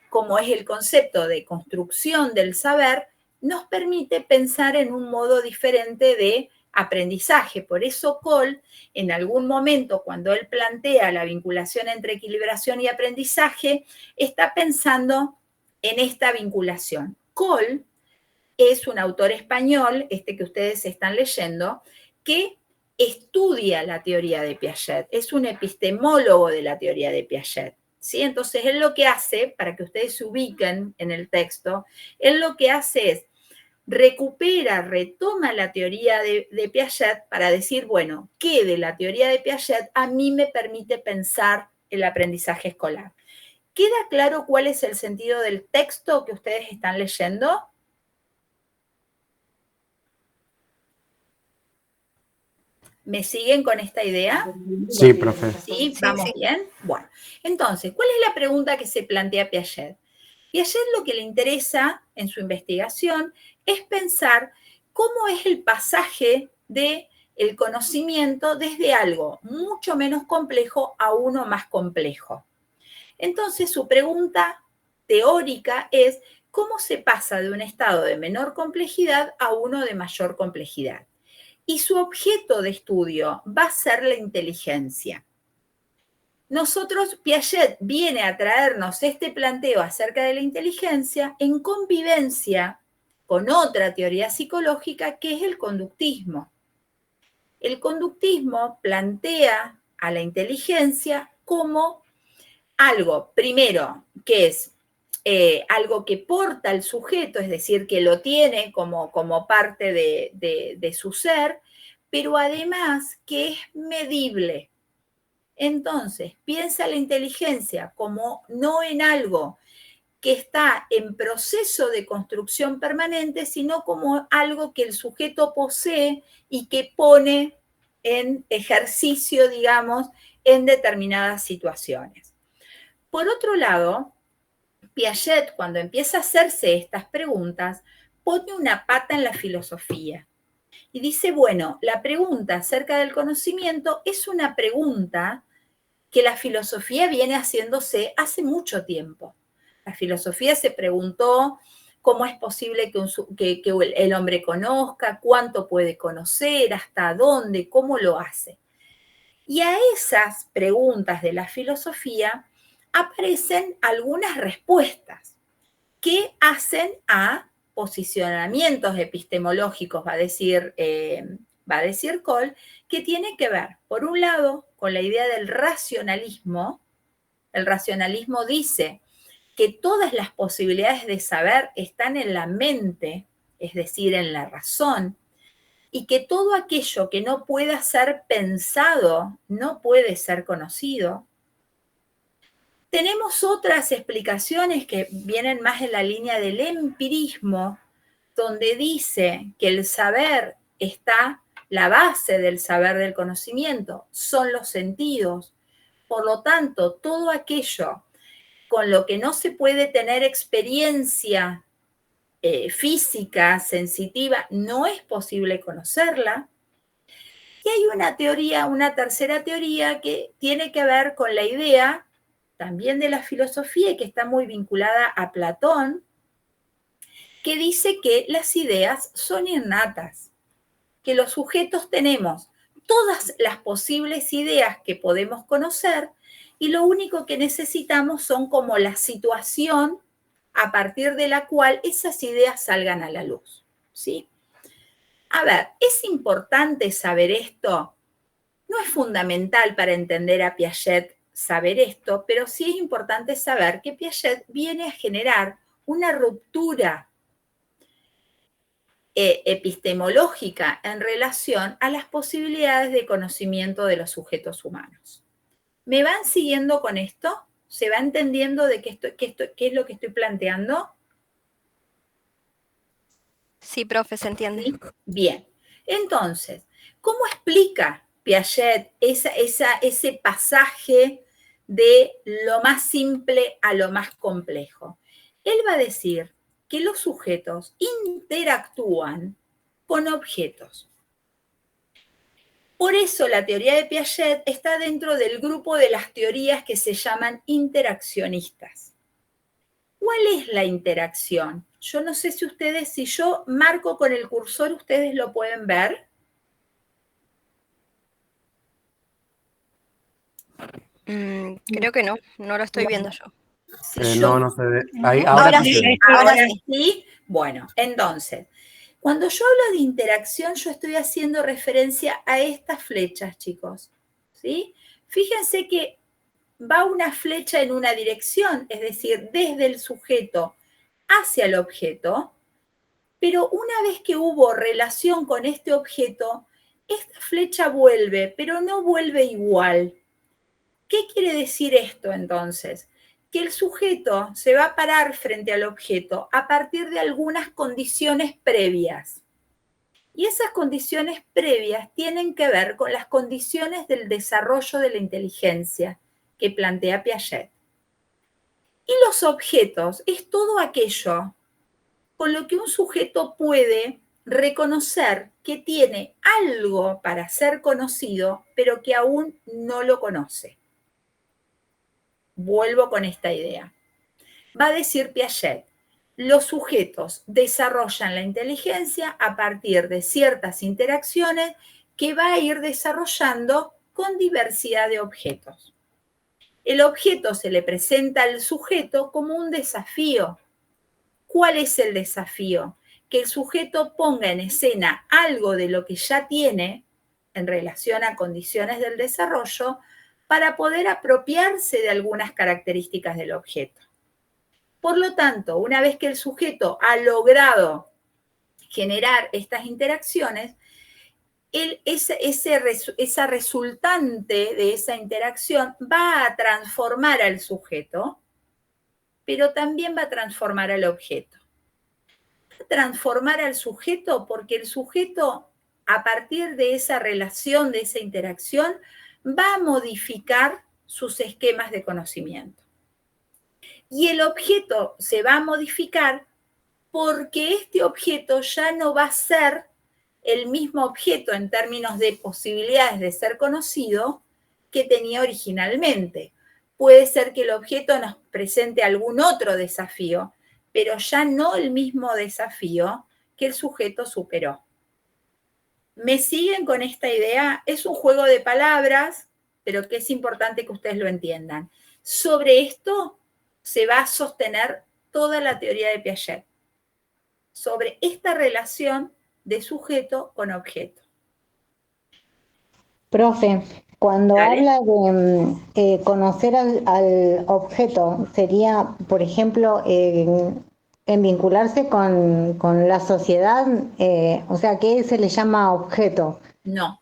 como es el concepto de construcción del saber, nos permite pensar en un modo diferente de aprendizaje. Por eso Cole, en algún momento, cuando él plantea la vinculación entre equilibración y aprendizaje, está pensando en esta vinculación. Cole es un autor español, este que ustedes están leyendo, que estudia la teoría de Piaget, es un epistemólogo de la teoría de Piaget, ¿sí? Entonces, él lo que hace, para que ustedes se ubiquen en el texto, él lo que hace es recupera, retoma la teoría de Piaget para decir, bueno, ¿qué de la teoría de Piaget a mí me permite pensar el aprendizaje escolar? ¿Queda claro cuál es el sentido del texto que ustedes están leyendo? ¿Me siguen con esta idea? Sí, profe. ¿Sí? ¿Vamos bien? Bueno, entonces, ¿cuál es la pregunta que se plantea Piaget? Piaget lo que le interesa en su investigación es pensar cómo es el pasaje del conocimiento desde algo mucho menos complejo a uno más complejo. Entonces, su pregunta teórica es cómo se pasa de un estado de menor complejidad a uno de mayor complejidad. Y su objeto de estudio va a ser la inteligencia. Nosotros, Piaget viene a traernos este planteo acerca de la inteligencia en convivencia con otra teoría psicológica que es el conductismo. El conductismo plantea a la inteligencia como algo, primero, que es algo que porta el sujeto, es decir, que lo tiene como parte de su ser, pero además que es medible. Entonces, piensa la inteligencia como no en algo que está en proceso de construcción permanente, sino como algo que el sujeto posee y que pone en ejercicio, digamos, en determinadas situaciones. Por otro lado, Piaget, cuando empieza a hacerse estas preguntas, pone una pata en la filosofía y dice, bueno, la pregunta acerca del conocimiento es una pregunta que la filosofía viene haciéndose hace mucho tiempo. La filosofía se preguntó cómo es posible que el hombre conozca, cuánto puede conocer, hasta dónde, cómo lo hace. Y a esas preguntas de la filosofía aparecen algunas respuestas que hacen a posicionamientos epistemológicos, va a decir Cole, que tiene que ver, por un lado, con la idea del racionalismo. El racionalismo dice que todas las posibilidades de saber están en la mente, es decir, en la razón, y que todo aquello que no pueda ser pensado no puede ser conocido. Tenemos otras explicaciones que vienen más en la línea del empirismo, donde dice que el saber está, la base del saber del conocimiento son los sentidos. Por lo tanto, todo aquello con lo que no se puede tener experiencia física, sensitiva, no es posible conocerla. Y hay una teoría, una tercera teoría que tiene que ver con la idea también de la filosofía y que está muy vinculada a Platón, que dice que las ideas son innatas, que los sujetos tenemos todas las posibles ideas que podemos conocer y lo único que necesitamos son como la situación a partir de la cual esas ideas salgan a la luz, ¿sí? A ver, ¿es importante saber esto? No es fundamental para entender a Piaget saber esto, pero sí es importante saber que Piaget viene a generar una ruptura epistemológica en relación a las posibilidades de conocimiento de los sujetos humanos. ¿Me van siguiendo con esto? ¿Se va entendiendo de qué es lo que estoy planteando? Sí, profe, se entiende. ¿Sí? Bien. Entonces, ¿cómo explica Piaget ese pasaje de lo más simple a lo más complejo? Él va a decir que los sujetos interactúan con objetos. Por eso la teoría de Piaget está dentro del grupo de las teorías que se llaman interaccionistas. ¿Cuál es la interacción? Yo no sé si ustedes, si yo marco con el cursor, ¿ustedes lo pueden ver? Creo que no lo estoy viendo yo. Si No se ve. Ahora sí sí, se ve. ahora sí. ¿Sí? Bueno, entonces, cuando yo hablo de interacción, yo estoy haciendo referencia a estas flechas, chicos. ¿Sí? Fíjense que va una flecha en una dirección, es decir, desde el sujeto hacia el objeto, pero una vez que hubo relación con este objeto, esta flecha vuelve, pero no vuelve igual. ¿Qué quiere decir esto entonces? Que el sujeto se va a parar frente al objeto a partir de algunas condiciones previas. Y esas condiciones previas tienen que ver con las condiciones del desarrollo de la inteligencia que plantea Piaget. Y los objetos es todo aquello con lo que un sujeto puede reconocer que tiene algo para ser conocido, pero que aún no lo conoce. Vuelvo con esta idea. Va a decir Piaget, los sujetos desarrollan la inteligencia a partir de ciertas interacciones que va a ir desarrollando con diversidad de objetos. El objeto se le presenta al sujeto como un desafío. ¿Cuál es el desafío? Que el sujeto ponga en escena algo de lo que ya tiene en relación a condiciones del desarrollo para poder apropiarse de algunas características del objeto. Por lo tanto, una vez que el sujeto ha logrado generar estas interacciones, esa resultante de esa interacción va a transformar al sujeto, pero también va a transformar al objeto. Transformar al sujeto porque el sujeto, a partir de esa relación, de esa interacción, va a modificar sus esquemas de conocimiento. Y el objeto se va a modificar porque este objeto ya no va a ser el mismo objeto en términos de posibilidades de ser conocido que tenía originalmente. Puede ser que el objeto nos presente algún otro desafío, pero ya no el mismo desafío que el sujeto superó. ¿Me siguen con esta idea? Es un juego de palabras, pero que es importante que ustedes lo entiendan. Sobre esto se va a sostener toda la teoría de Piaget, sobre esta relación de sujeto con objeto. Profe, cuando Dale. habla de conocer al objeto, sería, por ejemplo, en vincularse con la sociedad, o sea, ¿qué se le llama objeto? No,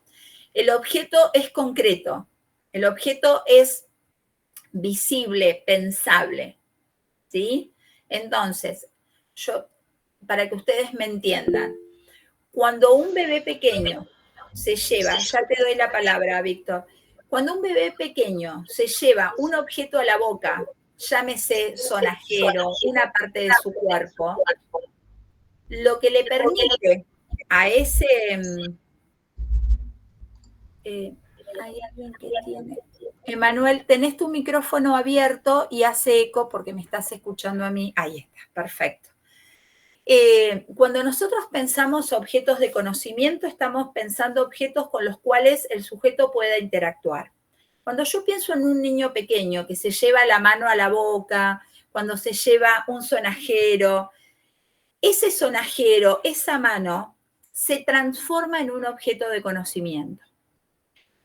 el objeto es concreto, el objeto es visible, pensable, ¿sí? Entonces, para que ustedes me entiendan, cuando un bebé pequeño se lleva, ya te doy la palabra, Víctor, cuando un bebé pequeño se lleva un objeto a la boca, llámese sonajero, una parte de su cuerpo, lo que le permite a ese... hay alguien que tiene... Emanuel, tenés tu micrófono abierto y hace eco porque me estás escuchando a mí. Ahí está, perfecto. Cuando nosotros pensamos objetos de conocimiento, estamos pensando objetos con los cuales el sujeto pueda interactuar. Cuando yo pienso en un niño pequeño que se lleva la mano a la boca, cuando se lleva un sonajero, ese sonajero, esa mano, se transforma en un objeto de conocimiento.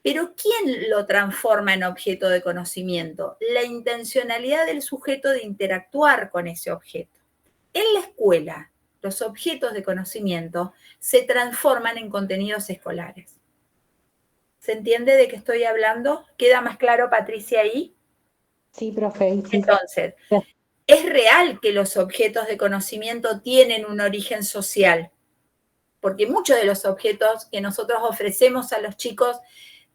Pero ¿quién lo transforma en objeto de conocimiento? La intencionalidad del sujeto de interactuar con ese objeto. En la escuela, los objetos de conocimiento se transforman en contenidos escolares. ¿Se entiende de qué estoy hablando? ¿Queda más claro, Patricia, ahí? Sí, profe. Sí. Entonces, es real que los objetos de conocimiento tienen un origen social, porque muchos de los objetos que nosotros ofrecemos a los chicos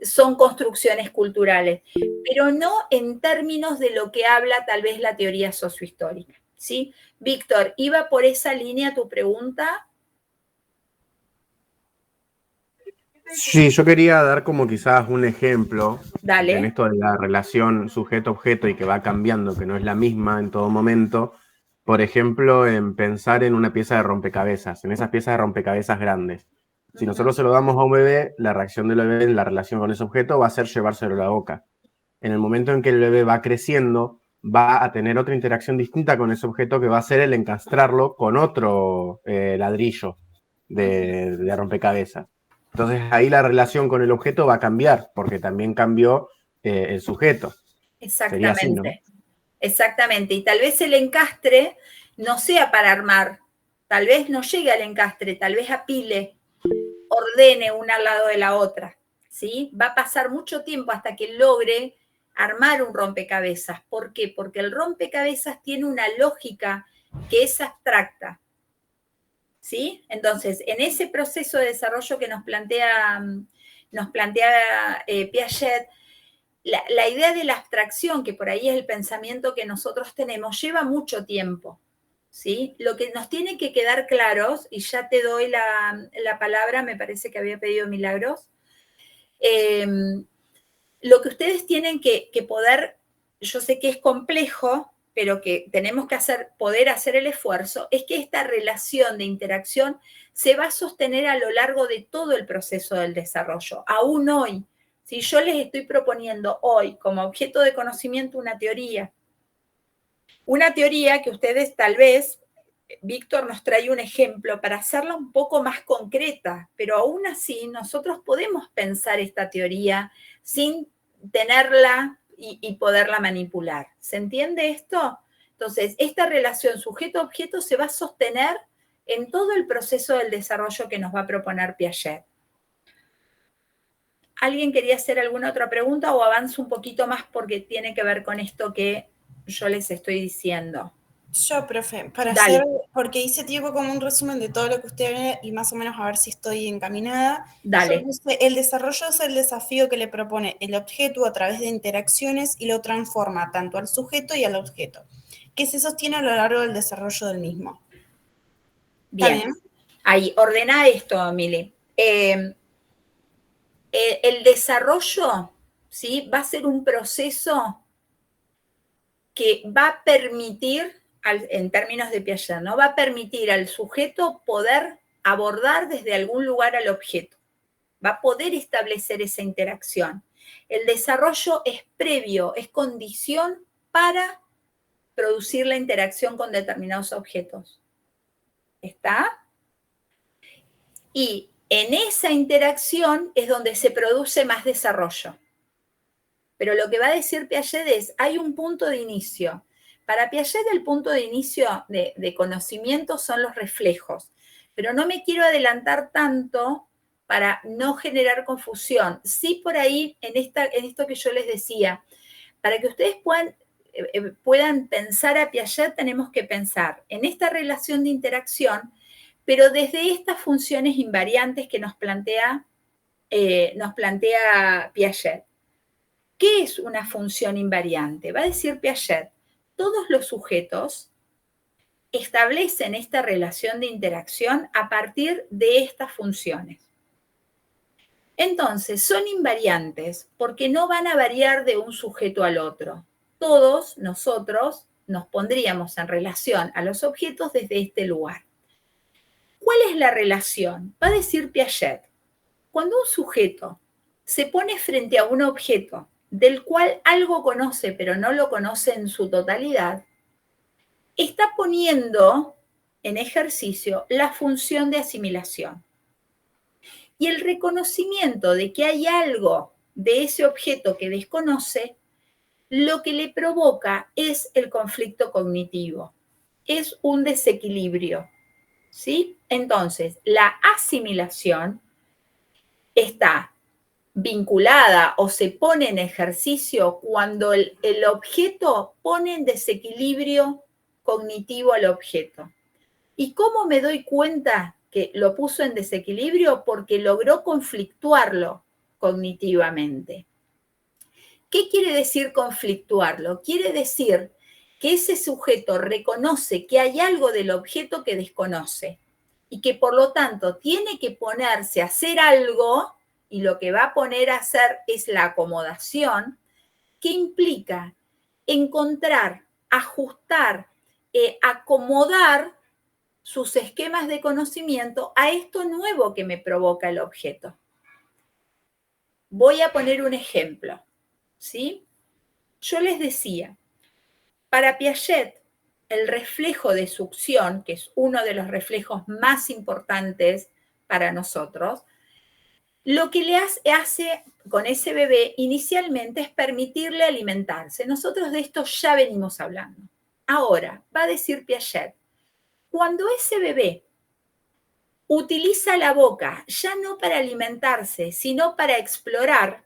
son construcciones culturales, pero no en términos de lo que habla tal vez la teoría sociohistórica, ¿sí? Víctor, ¿iba por esa línea tu pregunta? Sí, yo quería dar como quizás un ejemplo Dale. en esto de la relación sujeto-objeto y que va cambiando, que no es la misma en todo momento. Por ejemplo, en pensar en una pieza de rompecabezas, en esas piezas de rompecabezas grandes. Si nosotros se lo damos a un bebé, la reacción del bebé en la relación con ese objeto va a ser llevárselo a la boca. En el momento en que el bebé va creciendo, va a tener otra interacción distinta con ese objeto que va a ser el encastrarlo con otro ladrillo de rompecabezas. Entonces ahí la relación con el objeto va a cambiar, porque también cambió el sujeto. Sería así, ¿no? Exactamente. Y tal vez el encastre no sea para armar, tal vez no llegue al encastre, tal vez apile, ordene una al lado de la otra, ¿sí? Va a pasar mucho tiempo hasta que logre armar un rompecabezas. ¿Por qué? Porque el rompecabezas tiene una lógica que es abstracta, ¿sí? Entonces, en ese proceso de desarrollo que nos plantea Piaget, la idea de la abstracción, que por ahí es el pensamiento que nosotros tenemos, lleva mucho tiempo, ¿sí? Lo que nos tiene que quedar claros, y ya te doy la palabra, me parece que había pedido Milagros, lo que ustedes tienen que poder, yo sé que es complejo, pero que tenemos que poder hacer el esfuerzo, es que esta relación de interacción se va a sostener a lo largo de todo el proceso del desarrollo, aún hoy. Si yo les estoy proponiendo hoy como objeto de conocimiento una teoría que ustedes tal vez, Víctor nos trae un ejemplo para hacerla un poco más concreta, pero aún así nosotros podemos pensar esta teoría sin tenerla y poderla manipular. ¿Se entiende esto? Entonces, esta relación sujeto-objeto se va a sostener en todo el proceso del desarrollo que nos va a proponer Piaget. ¿Alguien quería hacer alguna otra pregunta o avanzo un poquito más porque tiene que ver con esto que yo les estoy diciendo? Yo, profe, para Dale. hacer, porque hice tipo como un resumen de todo lo que usted ve y más o menos a ver si estoy encaminada. Dale. Yo puse, el desarrollo es el desafío que le propone el objeto a través de interacciones y lo transforma tanto al sujeto y al objeto, que se sostiene a lo largo del desarrollo del mismo. Bien. ¿Está bien? Ahí, ordena esto, Mili. El desarrollo, ¿sí? Va a ser un proceso que va a permitir, en términos de Piaget, ¿no? Va a permitir al sujeto poder abordar desde algún lugar al objeto. Va a poder establecer esa interacción. El desarrollo es previo, es condición para producir la interacción con determinados objetos. ¿Está? Y en esa interacción es donde se produce más desarrollo. Pero lo que va a decir Piaget es, hay un punto de inicio. Para Piaget el punto de inicio de conocimiento son los reflejos. Pero no me quiero adelantar tanto para no generar confusión. Sí, por ahí, en esto que yo les decía, para que ustedes puedan pensar a Piaget, tenemos que pensar en esta relación de interacción, pero desde estas funciones invariantes que nos plantea Piaget. ¿Qué es una función invariante? Va a decir Piaget, todos los sujetos establecen esta relación de interacción a partir de estas funciones. Entonces, son invariantes porque no van a variar de un sujeto al otro. Todos nosotros nos pondríamos en relación a los objetos desde este lugar. ¿Cuál es la relación? Va a decir Piaget, cuando un sujeto se pone frente a un objeto del cual algo conoce, pero no lo conoce en su totalidad, está poniendo en ejercicio la función de asimilación. Y el reconocimiento de que hay algo de ese objeto que desconoce, lo que le provoca es el conflicto cognitivo, es un desequilibrio, ¿sí? Entonces, la asimilación está vinculada o se pone en ejercicio cuando el objeto pone en desequilibrio cognitivo al objeto. ¿Y cómo me doy cuenta que lo puso en desequilibrio? Porque logró conflictuarlo cognitivamente. ¿Qué quiere decir conflictuarlo? Quiere decir que ese sujeto reconoce que hay algo del objeto que desconoce y que por lo tanto tiene que ponerse a hacer algo, y lo que va a poner a hacer es la acomodación, que implica encontrar, ajustar, acomodar sus esquemas de conocimiento a esto nuevo que me provoca el objeto. Voy a poner un ejemplo, ¿sí? Yo les decía, para Piaget, el reflejo de succión, que es uno de los reflejos más importantes para nosotros, lo que le hace con ese bebé inicialmente es permitirle alimentarse. Nosotros de esto ya venimos hablando. Ahora, va a decir Piaget, cuando ese bebé utiliza la boca ya no para alimentarse, sino para explorar,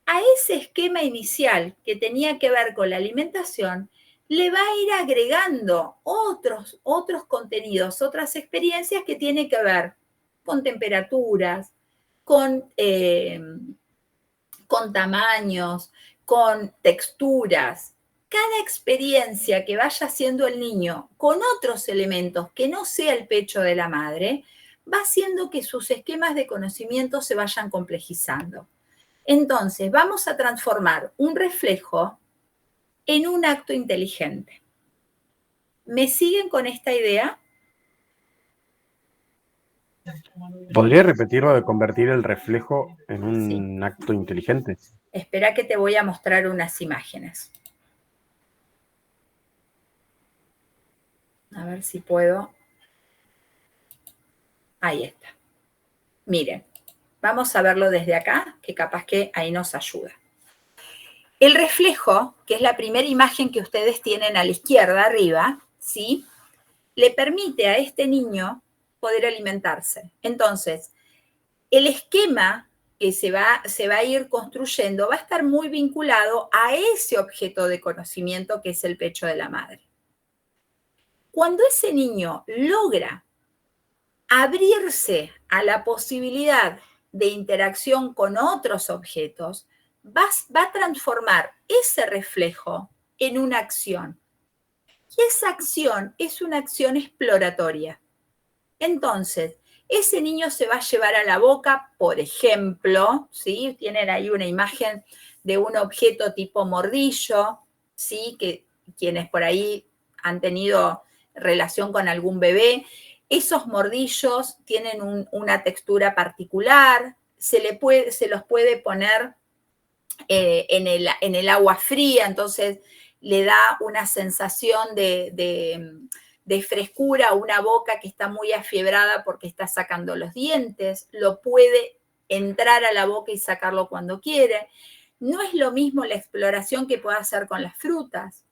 a ese esquema inicial que tenía que ver con la alimentación, le va a ir agregando otros contenidos, otras experiencias que tienen que ver con temperaturas, con tamaños, con texturas. Cada experiencia que vaya haciendo el niño con otros elementos que no sea el pecho de la madre, va haciendo que sus esquemas de conocimiento se vayan complejizando. Entonces, vamos a transformar un reflejo en un acto inteligente. ¿Me siguen con esta idea? ¿Podría repetirlo de convertir el reflejo en un acto inteligente? Espera que te voy a mostrar unas imágenes. A ver si puedo. Ahí está. Miren, vamos a verlo desde acá, que capaz que ahí nos ayuda. El reflejo, que es la primera imagen que ustedes tienen a la izquierda arriba, ¿sí? Le permite a este niño poder alimentarse. Entonces, el esquema que se va a ir construyendo va a estar muy vinculado a ese objeto de conocimiento que es el pecho de la madre. Cuando ese niño logra abrirse a la posibilidad de interacción con otros objetos, va a transformar ese reflejo en una acción. Y esa acción es una acción exploratoria. Entonces, ese niño se va a llevar a la boca, por ejemplo, ¿sí? Tienen ahí una imagen de un objeto tipo mordillo, ¿sí? Que quienes por ahí han tenido relación con algún bebé, esos mordillos tienen una textura particular, se los puede poner en el agua fría, entonces le da una sensación de frescura a una boca que está muy afiebrada porque está sacando los dientes, lo puede entrar a la boca y sacarlo cuando quiere. No es lo mismo la exploración que puede hacer con las frutas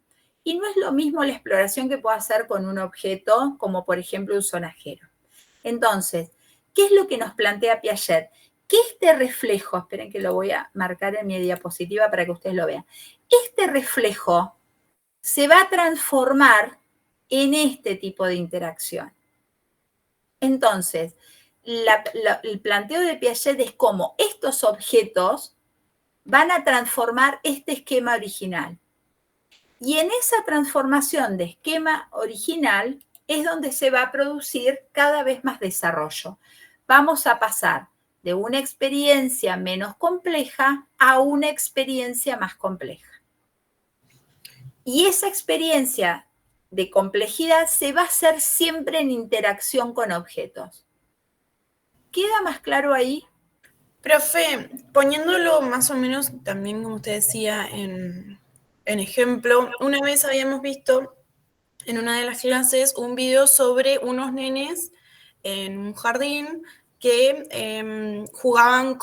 y no es lo mismo la exploración que puede hacer con un objeto como por ejemplo un sonajero. Entonces, ¿qué es lo que nos plantea Piaget? Que este reflejo, esperen que lo voy a marcar en mi diapositiva para que ustedes lo vean, este reflejo se va a transformar en este tipo de interacción. Entonces, el planteo de Piaget es cómo estos objetos van a transformar este esquema original. Y en esa transformación de esquema original es donde se va a producir cada vez más desarrollo. Vamos a pasar de una experiencia menos compleja a una experiencia más compleja. Y esa experiencia de complejidad se va a hacer siempre en interacción con objetos. ¿Queda más claro ahí? Profe, poniéndolo más o menos también, como usted decía, en ejemplo, una vez habíamos visto en una de las clases un video sobre unos nenes en un jardín que jugaban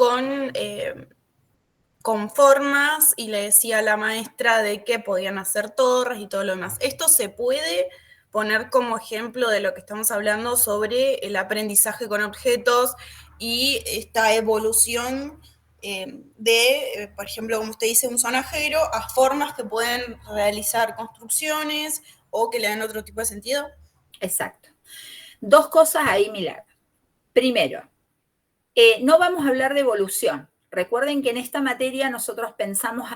con formas y le decía a la maestra de que podían hacer torres y todo lo demás. Esto se puede poner como ejemplo de lo que estamos hablando sobre el aprendizaje con objetos y esta evolución por ejemplo, como usted dice, un sonajero, a formas que pueden realizar construcciones o que le dan otro tipo de sentido. Exacto. Dos cosas ahí, Milagro. Primero, no vamos a hablar de evolución. Recuerden que en esta materia nosotros pensamos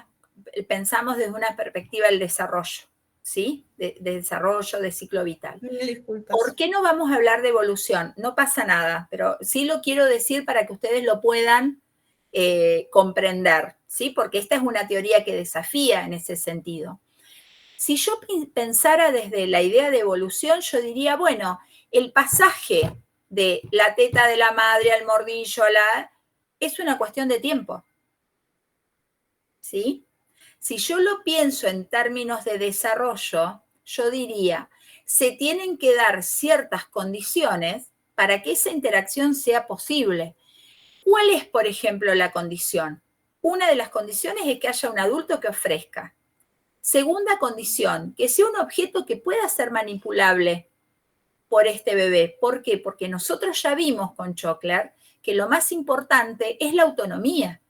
desde una perspectiva del desarrollo, ¿sí? De desarrollo, de ciclo vital. Disculpas. ¿Por qué no vamos a hablar de evolución? No pasa nada, pero sí lo quiero decir para que ustedes lo puedan comprender, ¿sí? Porque esta es una teoría que desafía en ese sentido. Si yo pensara desde la idea de evolución, yo diría, bueno, el pasaje de la teta de la madre al mordillo, es una cuestión de tiempo, ¿sí? Si yo lo pienso en términos de desarrollo, yo diría, se tienen que dar ciertas condiciones para que esa interacción sea posible. ¿Cuál es, por ejemplo, la condición? Una de las condiciones es que haya un adulto que ofrezca. Segunda condición, que sea un objeto que pueda ser manipulable por este bebé. ¿Por qué? Porque nosotros ya vimos con Chocler que lo más importante es la autonomía.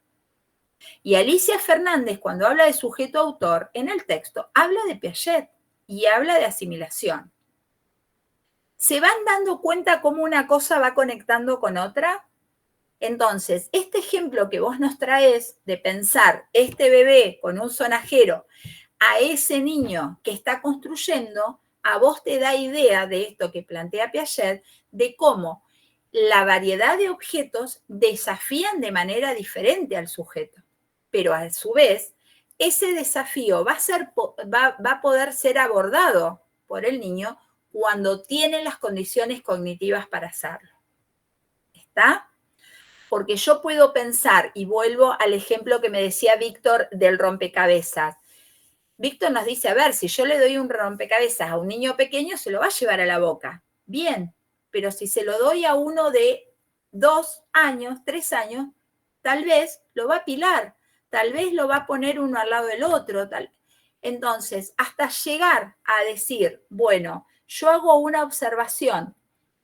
Y Alicia Fernández, cuando habla de sujeto-autor, en el texto habla de Piaget y habla de asimilación. ¿Se van dando cuenta cómo una cosa va conectando con otra? Entonces, este ejemplo que vos nos traes de pensar este bebé con un sonajero a ese niño que está construyendo, a vos te da idea de esto que plantea Piaget, de cómo la variedad de objetos desafían de manera diferente al sujeto. Pero a su vez, ese desafío va a poder ser abordado por el niño cuando tiene las condiciones cognitivas para hacerlo. ¿Está? Porque yo puedo pensar, y vuelvo al ejemplo que me decía Víctor del rompecabezas. Víctor nos dice, a ver, si yo le doy un rompecabezas a un niño pequeño, se lo va a llevar a la boca. Bien, pero si se lo doy a uno de 2 años, 3 años, tal vez lo va a apilar, tal vez lo va a poner uno al lado del otro. Entonces, hasta llegar a decir, bueno, yo hago una observación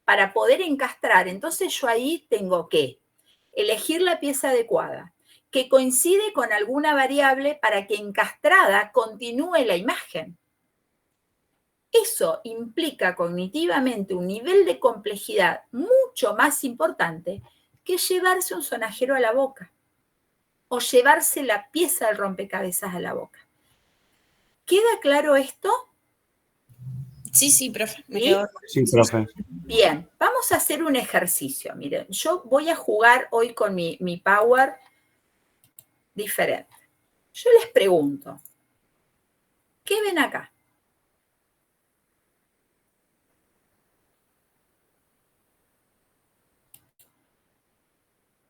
para poder encastrar, entonces yo ahí tengo que elegir la pieza adecuada, que coincide con alguna variable para que encastrada continúe la imagen. Eso implica cognitivamente un nivel de complejidad mucho más importante que llevarse un sonajero a la boca o llevarse la pieza del rompecabezas a la boca. ¿Queda claro esto? Sí, profe. Sí, profe. Bien, vamos a hacer un ejercicio. Miren, yo voy a jugar hoy con mi Power diferente. Yo les pregunto, ¿qué ven acá?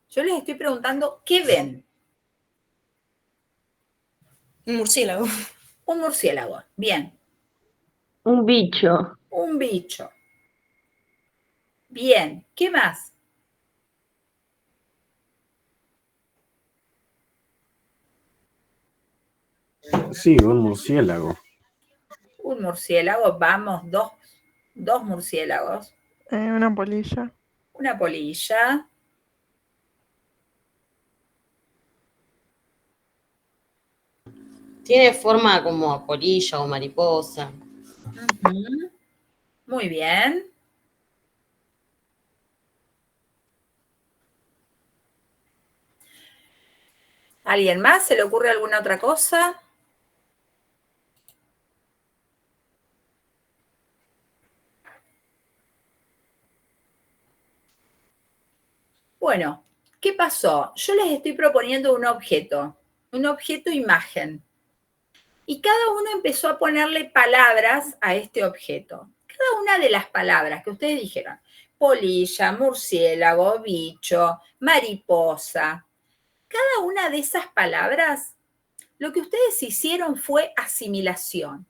Yo les estoy preguntando, ¿qué ven? Un murciélago. Un murciélago, bien. Un bicho. Un bicho. Bien, ¿qué más? Sí, un murciélago. Un murciélago, vamos, dos murciélagos. Una polilla. Una polilla. Tiene forma como polilla o mariposa. Uh-huh. Muy bien. ¿Alguien más? ¿Se le ocurre alguna otra cosa? Bueno, ¿qué pasó? Yo les estoy proponiendo un objeto imagen. Y cada uno empezó a ponerle palabras a este objeto. Cada una de las palabras que ustedes dijeron, polilla, murciélago, bicho, mariposa, cada una de esas palabras, lo que ustedes hicieron fue asimilación.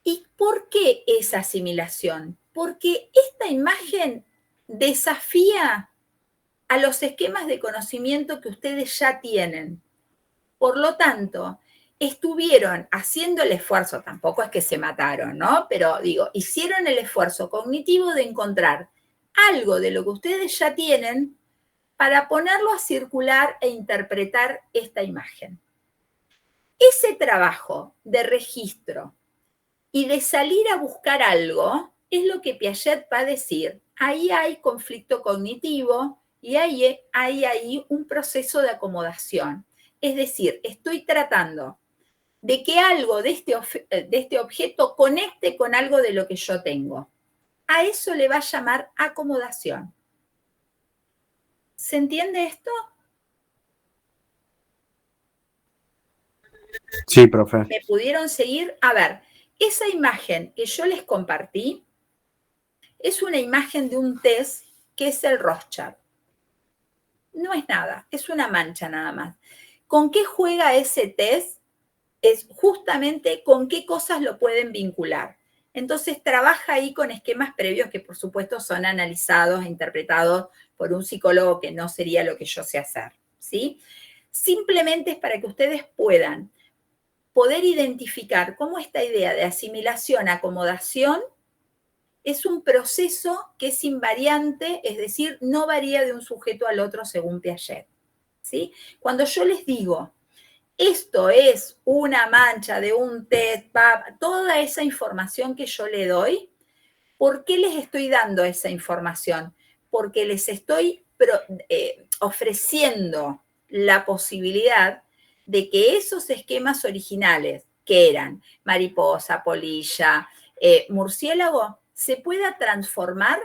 ¿Y por qué esa asimilación? Porque esta imagen desafía a los esquemas de conocimiento que ustedes ya tienen. Por lo tanto, estuvieron haciendo el esfuerzo, tampoco es que se mataron, ¿no? Pero digo, hicieron el esfuerzo cognitivo de encontrar algo de lo que ustedes ya tienen para ponerlo a circular e interpretar esta imagen. Ese trabajo de registro y de salir a buscar algo es lo que Piaget va a decir. Ahí hay conflicto cognitivo y hay ahí un proceso de acomodación. Es decir, estoy tratando de que algo de este objeto conecte con algo de lo que yo tengo. A eso le va a llamar acomodación. ¿Se entiende esto? Sí, profe. ¿Me pudieron seguir? A ver, esa imagen que yo les compartí es una imagen de un test que es el Rorschach. No es nada, es una mancha nada más. ¿Con qué juega ese test? Es justamente con qué cosas lo pueden vincular. Entonces trabaja ahí con esquemas previos que por supuesto son analizados e interpretados por un psicólogo, que no sería lo que yo sé hacer, ¿sí? Simplemente es para que ustedes puedan poder identificar cómo esta idea de asimilación, acomodación, es un proceso que es invariante, es decir, no varía de un sujeto al otro según Piaget, ¿sí? Cuando yo les digo, esto es una mancha de un test, toda esa información que yo le doy, ¿por qué les estoy dando esa información? Porque les estoy ofreciendo la posibilidad de que esos esquemas originales, que eran mariposa, polilla, murciélago, se pueda transformar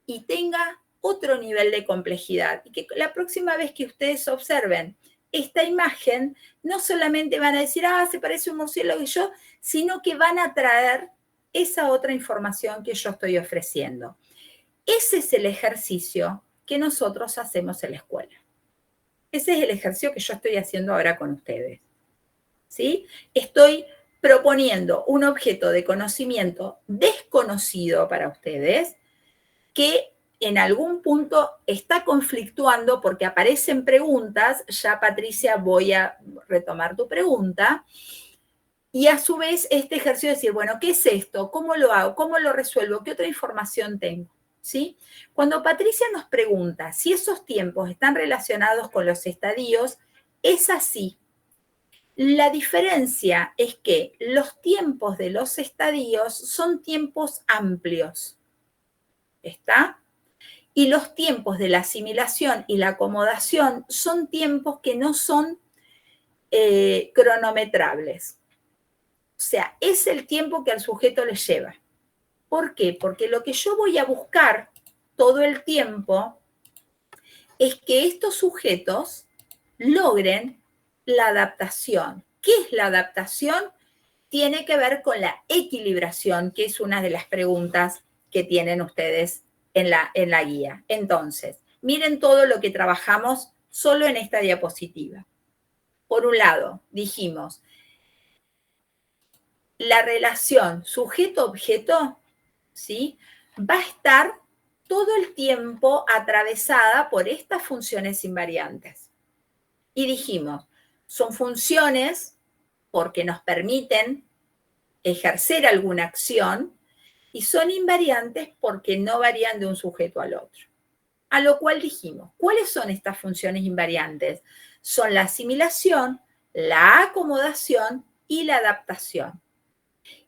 y tenga otro nivel de complejidad. Y que la próxima vez que ustedes observen esta imagen, no solamente van a decir, se parece a un murciélago y yo, sino que van a traer esa otra información que yo estoy ofreciendo. Ese es el ejercicio que nosotros hacemos en la escuela. Ese es el ejercicio que yo estoy haciendo ahora con ustedes, ¿sí? Estoy proponiendo un objeto de conocimiento desconocido para ustedes que en algún punto está conflictuando porque aparecen preguntas. Ya, Patricia, voy a retomar tu pregunta. Y a su vez este ejercicio de decir, bueno, ¿qué es esto? ¿Cómo lo hago? ¿Cómo lo resuelvo? ¿Qué otra información tengo? ¿Sí? Cuando Patricia nos pregunta si esos tiempos están relacionados con los estadios, es así. La diferencia es que los tiempos de los estadios son tiempos amplios. ¿Está? Y los tiempos de la asimilación y la acomodación son tiempos que no son cronometrables. O sea, es el tiempo que al sujeto le lleva. ¿Por qué? Porque lo que yo voy a buscar todo el tiempo es que estos sujetos logren la adaptación. ¿Qué es la adaptación? Tiene que ver con la equilibración, que es una de las preguntas que tienen ustedes en la guía. Entonces, miren todo lo que trabajamos solo en esta diapositiva. Por un lado, dijimos, la relación sujeto-objeto, ¿sí?, va a estar todo el tiempo atravesada por estas funciones invariantes. Y dijimos, son funciones porque nos permiten ejercer alguna acción y son invariantes porque no varían de un sujeto al otro. A lo cual dijimos, ¿cuáles son estas funciones invariantes? Son la asimilación, la acomodación y la adaptación.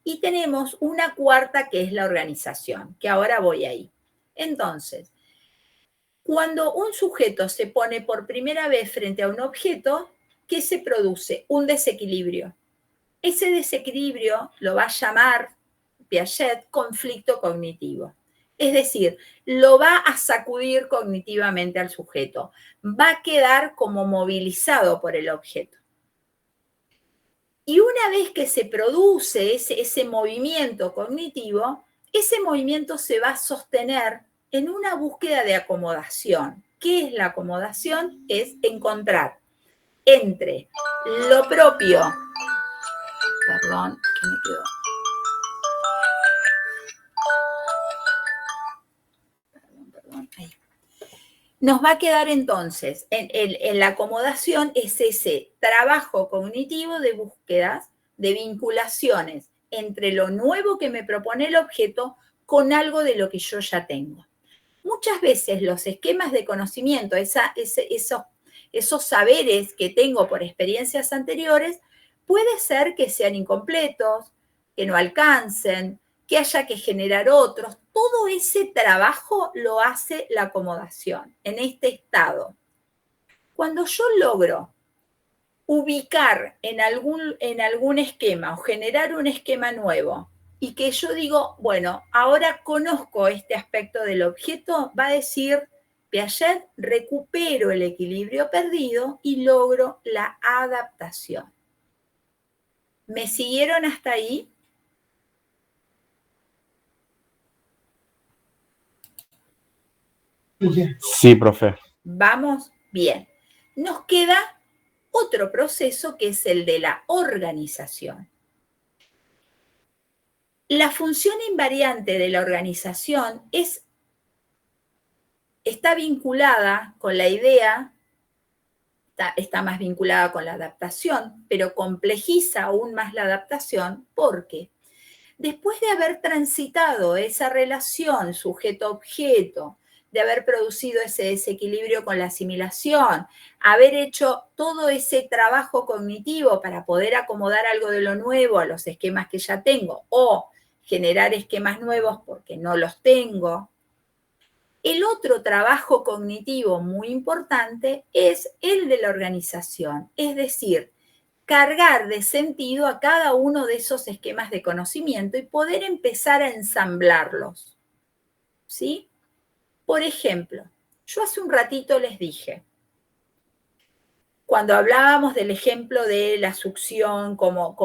Y tenemos una cuarta que es la organización, que ahora voy ahí. Entonces, cuando un sujeto se pone por primera vez frente a un objeto, ¿qué se produce? Un desequilibrio. Ese desequilibrio lo va a llamar Piaget conflicto cognitivo. Es decir, lo va a sacudir cognitivamente al sujeto. Va a quedar como movilizado por el objeto. Y una vez que se produce ese movimiento cognitivo, ese movimiento se va a sostener en una búsqueda de acomodación. ¿Qué es la acomodación? Es encontrar entre lo propio. Perdón, que me quedó. Perdón, ahí. Nos va a quedar entonces, en la acomodación es ese trabajo cognitivo de búsquedas, de vinculaciones entre lo nuevo que me propone el objeto con algo de lo que yo ya tengo. Muchas veces los esquemas de conocimiento, esos saberes que tengo por experiencias anteriores, puede ser que sean incompletos, que no alcancen, que haya que generar otros. Todo ese trabajo lo hace la acomodación en este estado. Cuando yo logro ubicar en algún esquema o generar un esquema nuevo y que yo digo, bueno, ahora conozco este aspecto del objeto, va a decir Piaget, recupero el equilibrio perdido y logro la adaptación. ¿Me siguieron hasta ahí? Sí, profe. Vamos bien. Nos queda otro proceso que es el de la organización. La función invariante de la organización está vinculada con la idea, está más vinculada con la adaptación, pero complejiza aún más la adaptación porque después de haber transitado esa relación sujeto-objeto, de haber producido ese desequilibrio con la asimilación, haber hecho todo ese trabajo cognitivo para poder acomodar algo de lo nuevo a los esquemas que ya tengo o generar esquemas nuevos porque no los tengo. El otro trabajo cognitivo muy importante es el de la organización, es decir, cargar de sentido a cada uno de esos esquemas de conocimiento y poder empezar a ensamblarlos. ¿Sí? Por ejemplo, yo hace un ratito les dije, cuando hablábamos del ejemplo de la succión como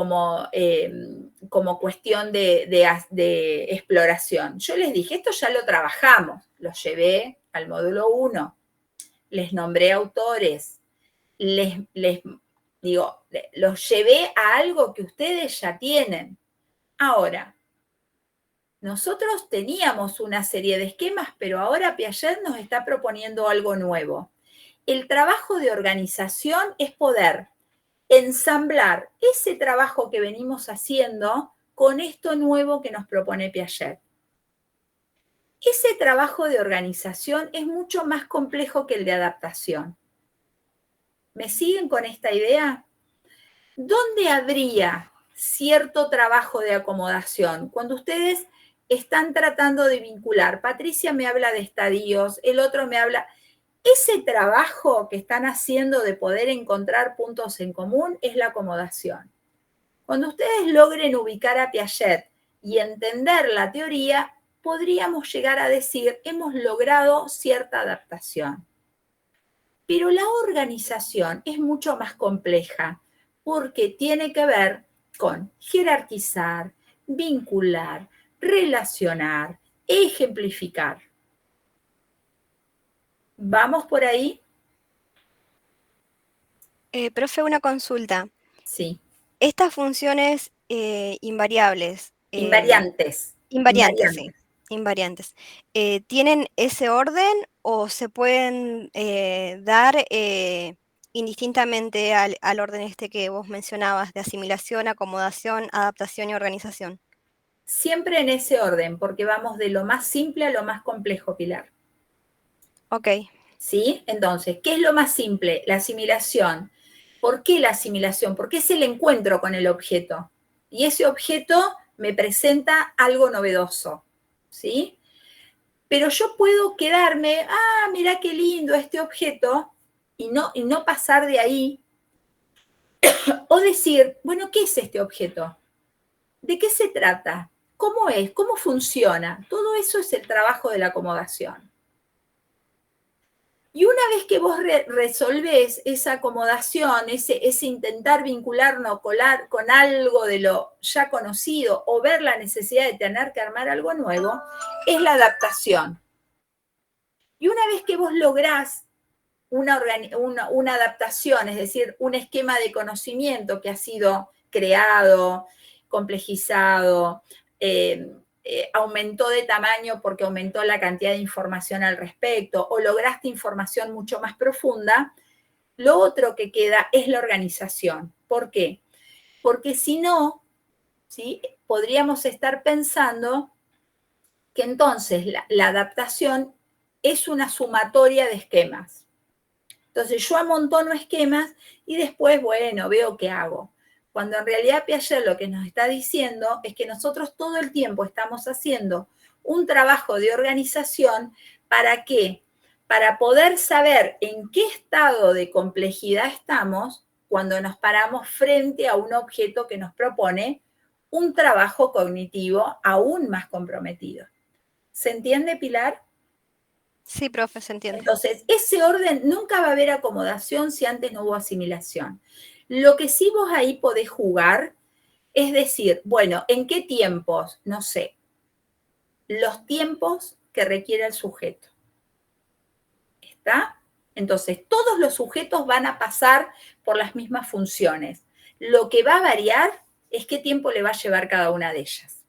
cuestión de exploración, yo les dije, esto ya lo trabajamos, lo llevé al módulo 1, les nombré autores, los llevé a algo que ustedes ya tienen. Ahora, nosotros teníamos una serie de esquemas, pero ahora Piaget nos está proponiendo algo nuevo. El trabajo de organización es poder ensamblar ese trabajo que venimos haciendo con esto nuevo que nos propone Piaget. Ese trabajo de organización es mucho más complejo que el de adaptación. ¿Me siguen con esta idea? ¿Dónde habría cierto trabajo de acomodación? Cuando ustedes están tratando de vincular, Patricia me habla de estadios, el otro me habla... Ese trabajo que están haciendo de poder encontrar puntos en común es la acomodación. Cuando ustedes logren ubicar a Piaget y entender la teoría, podríamos llegar a decir, hemos logrado cierta adaptación. Pero la organización es mucho más compleja porque tiene que ver con jerarquizar, vincular, relacionar, ejemplificar. ¿Vamos por ahí? Profe, una consulta. Sí. Estas funciones invariables. Invariantes. Invariantes, sí. Invariantes. ¿Tienen ese orden o se pueden dar indistintamente al orden este que vos mencionabas de asimilación, acomodación, adaptación y organización? Siempre en ese orden, porque vamos de lo más simple a lo más complejo, Pilar. Ok. ¿Sí? Entonces, ¿qué es lo más simple? La asimilación. ¿Por qué la asimilación? Porque es el encuentro con el objeto. Y ese objeto me presenta algo novedoso. ¿Sí? Pero yo puedo quedarme, mira qué lindo este objeto, y no pasar de ahí. O decir, bueno, ¿qué es este objeto? ¿De qué se trata? ¿Cómo es? ¿Cómo funciona? Todo eso es el trabajo de la acomodación. Y una vez que vos resolvés esa acomodación, ese intentar vincularnos con algo de lo ya conocido o ver la necesidad de tener que armar algo nuevo, es la adaptación. Y una vez que vos lográs una adaptación, es decir, un esquema de conocimiento que ha sido creado, complejizado, aumentó de tamaño porque aumentó la cantidad de información al respecto, o lograste información mucho más profunda, lo otro que queda es la organización. ¿Por qué? Porque si no, ¿sí? Podríamos estar pensando que entonces la adaptación es una sumatoria de esquemas. Entonces yo amontono esquemas y después, bueno, veo qué hago. Cuando en realidad Piaget lo que nos está diciendo es que nosotros todo el tiempo estamos haciendo un trabajo de organización. ¿Para qué? Para poder saber en qué estado de complejidad estamos cuando nos paramos frente a un objeto que nos propone un trabajo cognitivo aún más comprometido. ¿Se entiende, Pilar? Sí, profe, se entiende. Entonces, ese orden, nunca va a haber acomodación si antes no hubo asimilación. Lo que sí vos ahí podés jugar es decir, bueno, ¿en qué tiempos? No sé, los tiempos que requiere el sujeto. ¿Está? Entonces, todos los sujetos van a pasar por las mismas funciones. Lo que va a variar es qué tiempo le va a llevar cada una de ellas.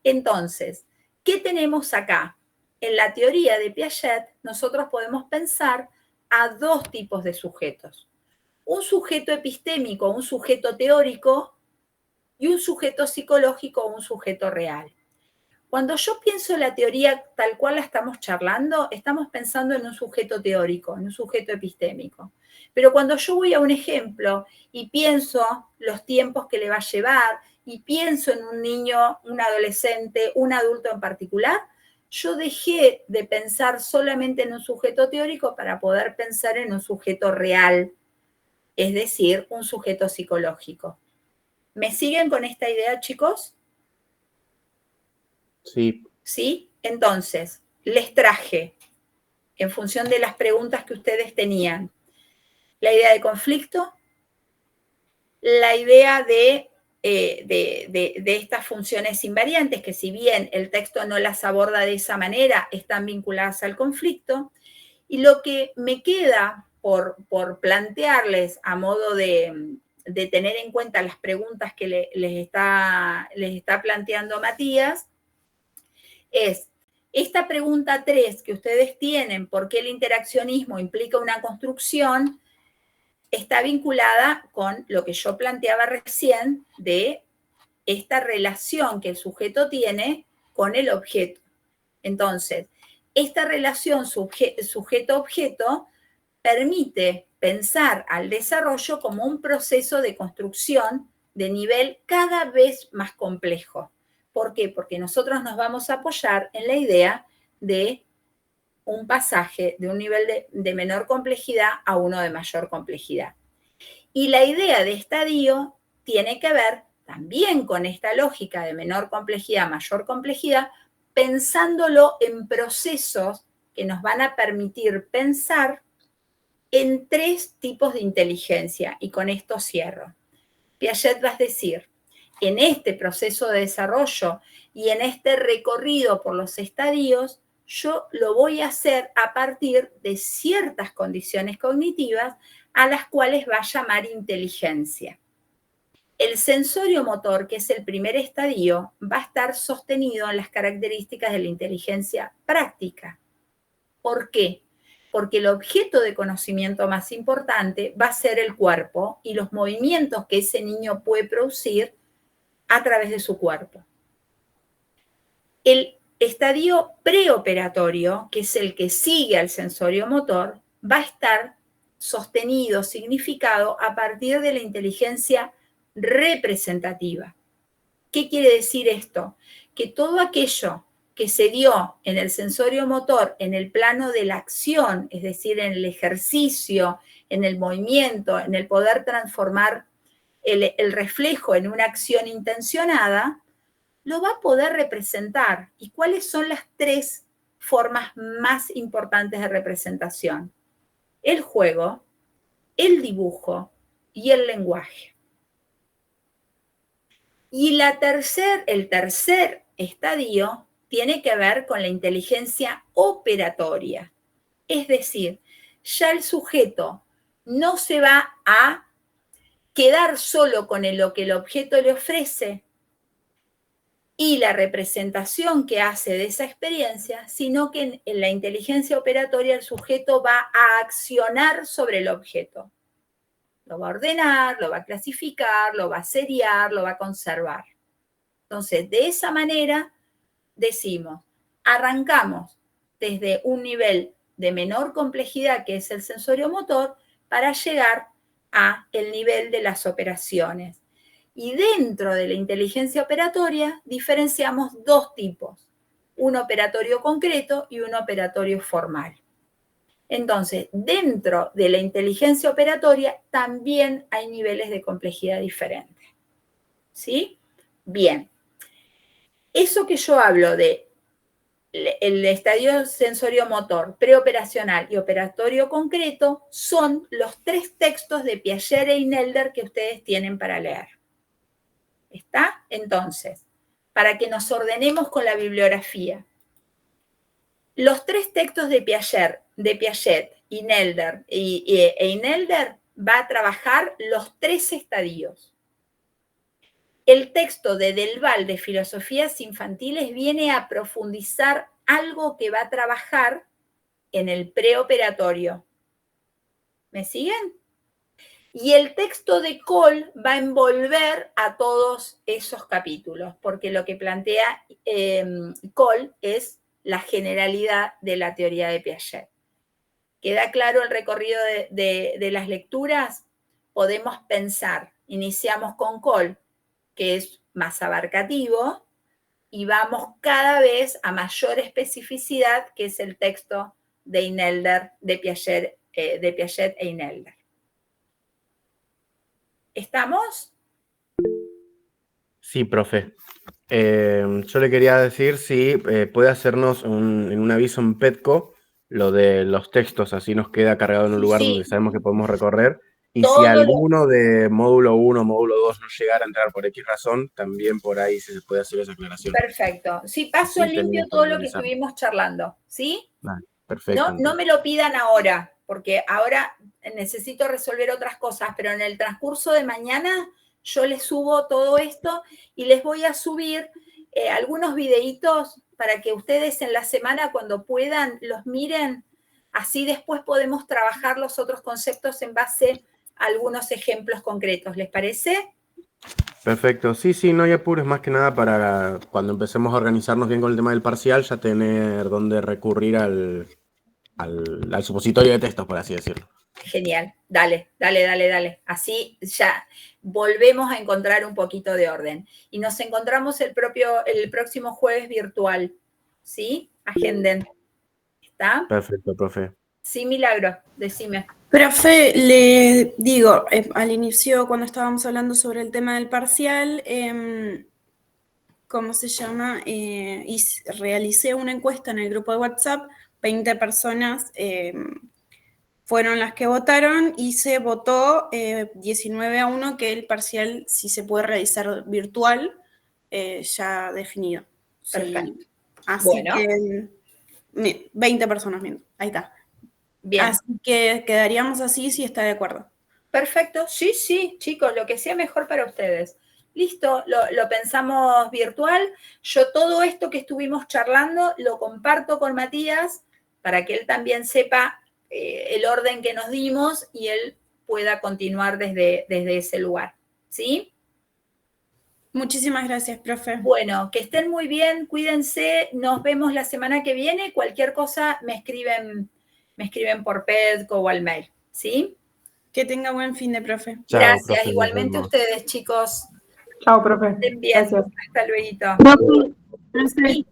Entonces, ¿qué tenemos acá? En la teoría de Piaget, nosotros podemos pensar a dos tipos de sujetos. Un sujeto epistémico, un sujeto teórico, y un sujeto psicológico o un sujeto real. Cuando yo pienso en la teoría tal cual la estamos charlando, estamos pensando en un sujeto teórico, en un sujeto epistémico. Pero cuando yo voy a un ejemplo y pienso los tiempos que le va a llevar, y pienso en un niño, un adolescente, un adulto en particular, yo dejé de pensar solamente en un sujeto teórico para poder pensar en un sujeto real, es decir, un sujeto psicológico. ¿Me siguen con esta idea, chicos? Sí. ¿Sí? Entonces, les traje, en función de las preguntas que ustedes tenían, la idea de conflicto, la idea de estas funciones invariantes, que si bien el texto no las aborda de esa manera, están vinculadas al conflicto, y lo que me queda por plantearles a modo de tener en cuenta las preguntas que les está planteando Matías, es esta pregunta 3 que ustedes tienen, ¿por qué el interaccionismo implica una construcción?, está vinculada con lo que yo planteaba recién de esta relación que el sujeto tiene con el objeto. Entonces, esta relación sujeto-objeto permite pensar al desarrollo como un proceso de construcción de nivel cada vez más complejo. ¿Por qué? Porque nosotros nos vamos a apoyar en la idea de un pasaje de un nivel de menor complejidad a uno de mayor complejidad. Y la idea de estadio tiene que ver también con esta lógica de menor complejidad, mayor complejidad, pensándolo en procesos que nos van a permitir pensar en 3 tipos de inteligencia, y con esto cierro. Piaget va a decir, en este proceso de desarrollo y en este recorrido por los estadios, yo lo voy a hacer a partir de ciertas condiciones cognitivas a las cuales va a llamar inteligencia. El sensorio motor, que es el primer estadio, va a estar sostenido en las características de la inteligencia práctica. ¿Por qué? Porque el objeto de conocimiento más importante va a ser el cuerpo y los movimientos que ese niño puede producir a través de su cuerpo. El estadio preoperatorio, que es el que sigue al sensorio motor, va a estar sostenido, significado a partir de la inteligencia representativa. ¿Qué quiere decir esto? Que todo aquello que se dio en el sensorio motor, en el plano de la acción, es decir, en el ejercicio, en el movimiento, en el poder transformar el reflejo en una acción intencionada, lo va a poder representar. ¿Y cuáles son las 3 formas más importantes de representación? El juego, el dibujo y el lenguaje. Y el tercer estadio tiene que ver con la inteligencia operatoria. Es decir, ya el sujeto no se va a quedar solo con lo que el objeto le ofrece y la representación que hace de esa experiencia, sino que en la inteligencia operatoria el sujeto va a accionar sobre el objeto. Lo va a ordenar, lo va a clasificar, lo va a seriar, lo va a conservar. Entonces, de esa manera decimos, arrancamos desde un nivel de menor complejidad, que es el sensorio-motor, para llegar a el nivel de las operaciones. Y dentro de la inteligencia operatoria diferenciamos dos tipos, un operatorio concreto y un operatorio formal. Entonces, dentro de la inteligencia operatoria también hay niveles de complejidad diferentes. ¿Sí? Bien. Eso que yo hablo de el estadio sensorio-motor, preoperacional y operatorio concreto son los 3 textos de Piaget y Nelder que ustedes tienen para leer. ¿Está? Entonces, para que nos ordenemos con la bibliografía. Los 3 textos de Piaget y Nelder e Nelder va a trabajar los 3 estadios. El texto de Delval de Filosofías Infantiles viene a profundizar algo que va a trabajar en el preoperatorio. ¿Me siguen? Y el texto de Cole va a envolver a todos esos capítulos, porque lo que plantea Cole es la generalidad de la teoría de Piaget. ¿Queda claro el recorrido de las lecturas? Podemos pensar, iniciamos con Cole, que es más abarcativo, y vamos cada vez a mayor especificidad, que es el texto de Nelder, de Piaget e Nelder. ¿Estamos? Sí, profe. Yo le quería decir si puede hacernos en un aviso en Petco lo de los textos, así nos queda cargado en un lugar donde sabemos que podemos recorrer. Y si alguno de módulo 1 o módulo 2 no llegara a entrar por X razón, también por ahí se puede hacer esa aclaración. Perfecto. Sí, paso limpio todo lo que estuvimos charlando, ¿sí? Vale, perfecto. No me lo pidan ahora, porque ahora necesito resolver otras cosas, pero en el transcurso de mañana yo les subo todo esto y les voy a subir algunos videitos para que ustedes en la semana, cuando puedan, los miren. Así después podemos trabajar los otros conceptos en base a algunos ejemplos concretos. ¿Les parece? Perfecto. Sí, no hay apuros, más que nada para cuando empecemos a organizarnos bien con el tema del parcial, ya tener dónde recurrir al supositorio de textos, por así decirlo. Genial. Dale. Así ya volvemos a encontrar un poquito de orden. Y nos encontramos el próximo jueves virtual. ¿Sí? Agenden. ¿Está? Perfecto, profe. Sí, Milagro, decime. Profe, le digo, al inicio, cuando estábamos hablando sobre el tema del parcial, ¿cómo se llama? Realicé una encuesta en el grupo de WhatsApp, 20 personas fueron las que votaron y se votó 19-1 que el parcial sí se puede realizar virtual, ya definido. Perfecto. Sí. Así bueno. Que 20 personas viendo, ahí está. Bien. Así que quedaríamos así si está de acuerdo. Perfecto, sí, chicos, lo que sea mejor para ustedes. Listo, lo pensamos virtual. Yo todo esto que estuvimos charlando lo comparto con Matías para que él también sepa el orden que nos dimos y él pueda continuar desde ese lugar. ¿Sí? Muchísimas gracias, profe. Bueno, que estén muy bien, cuídense, nos vemos la semana que viene. Cualquier cosa me escriben por Petco o al mail. ¿Sí? Que tenga buen fin de, profe. Chao, Gracias, profe, igualmente ustedes, chicos. Chao, profe. Estén bien. Gracias. Hasta luego. Profe,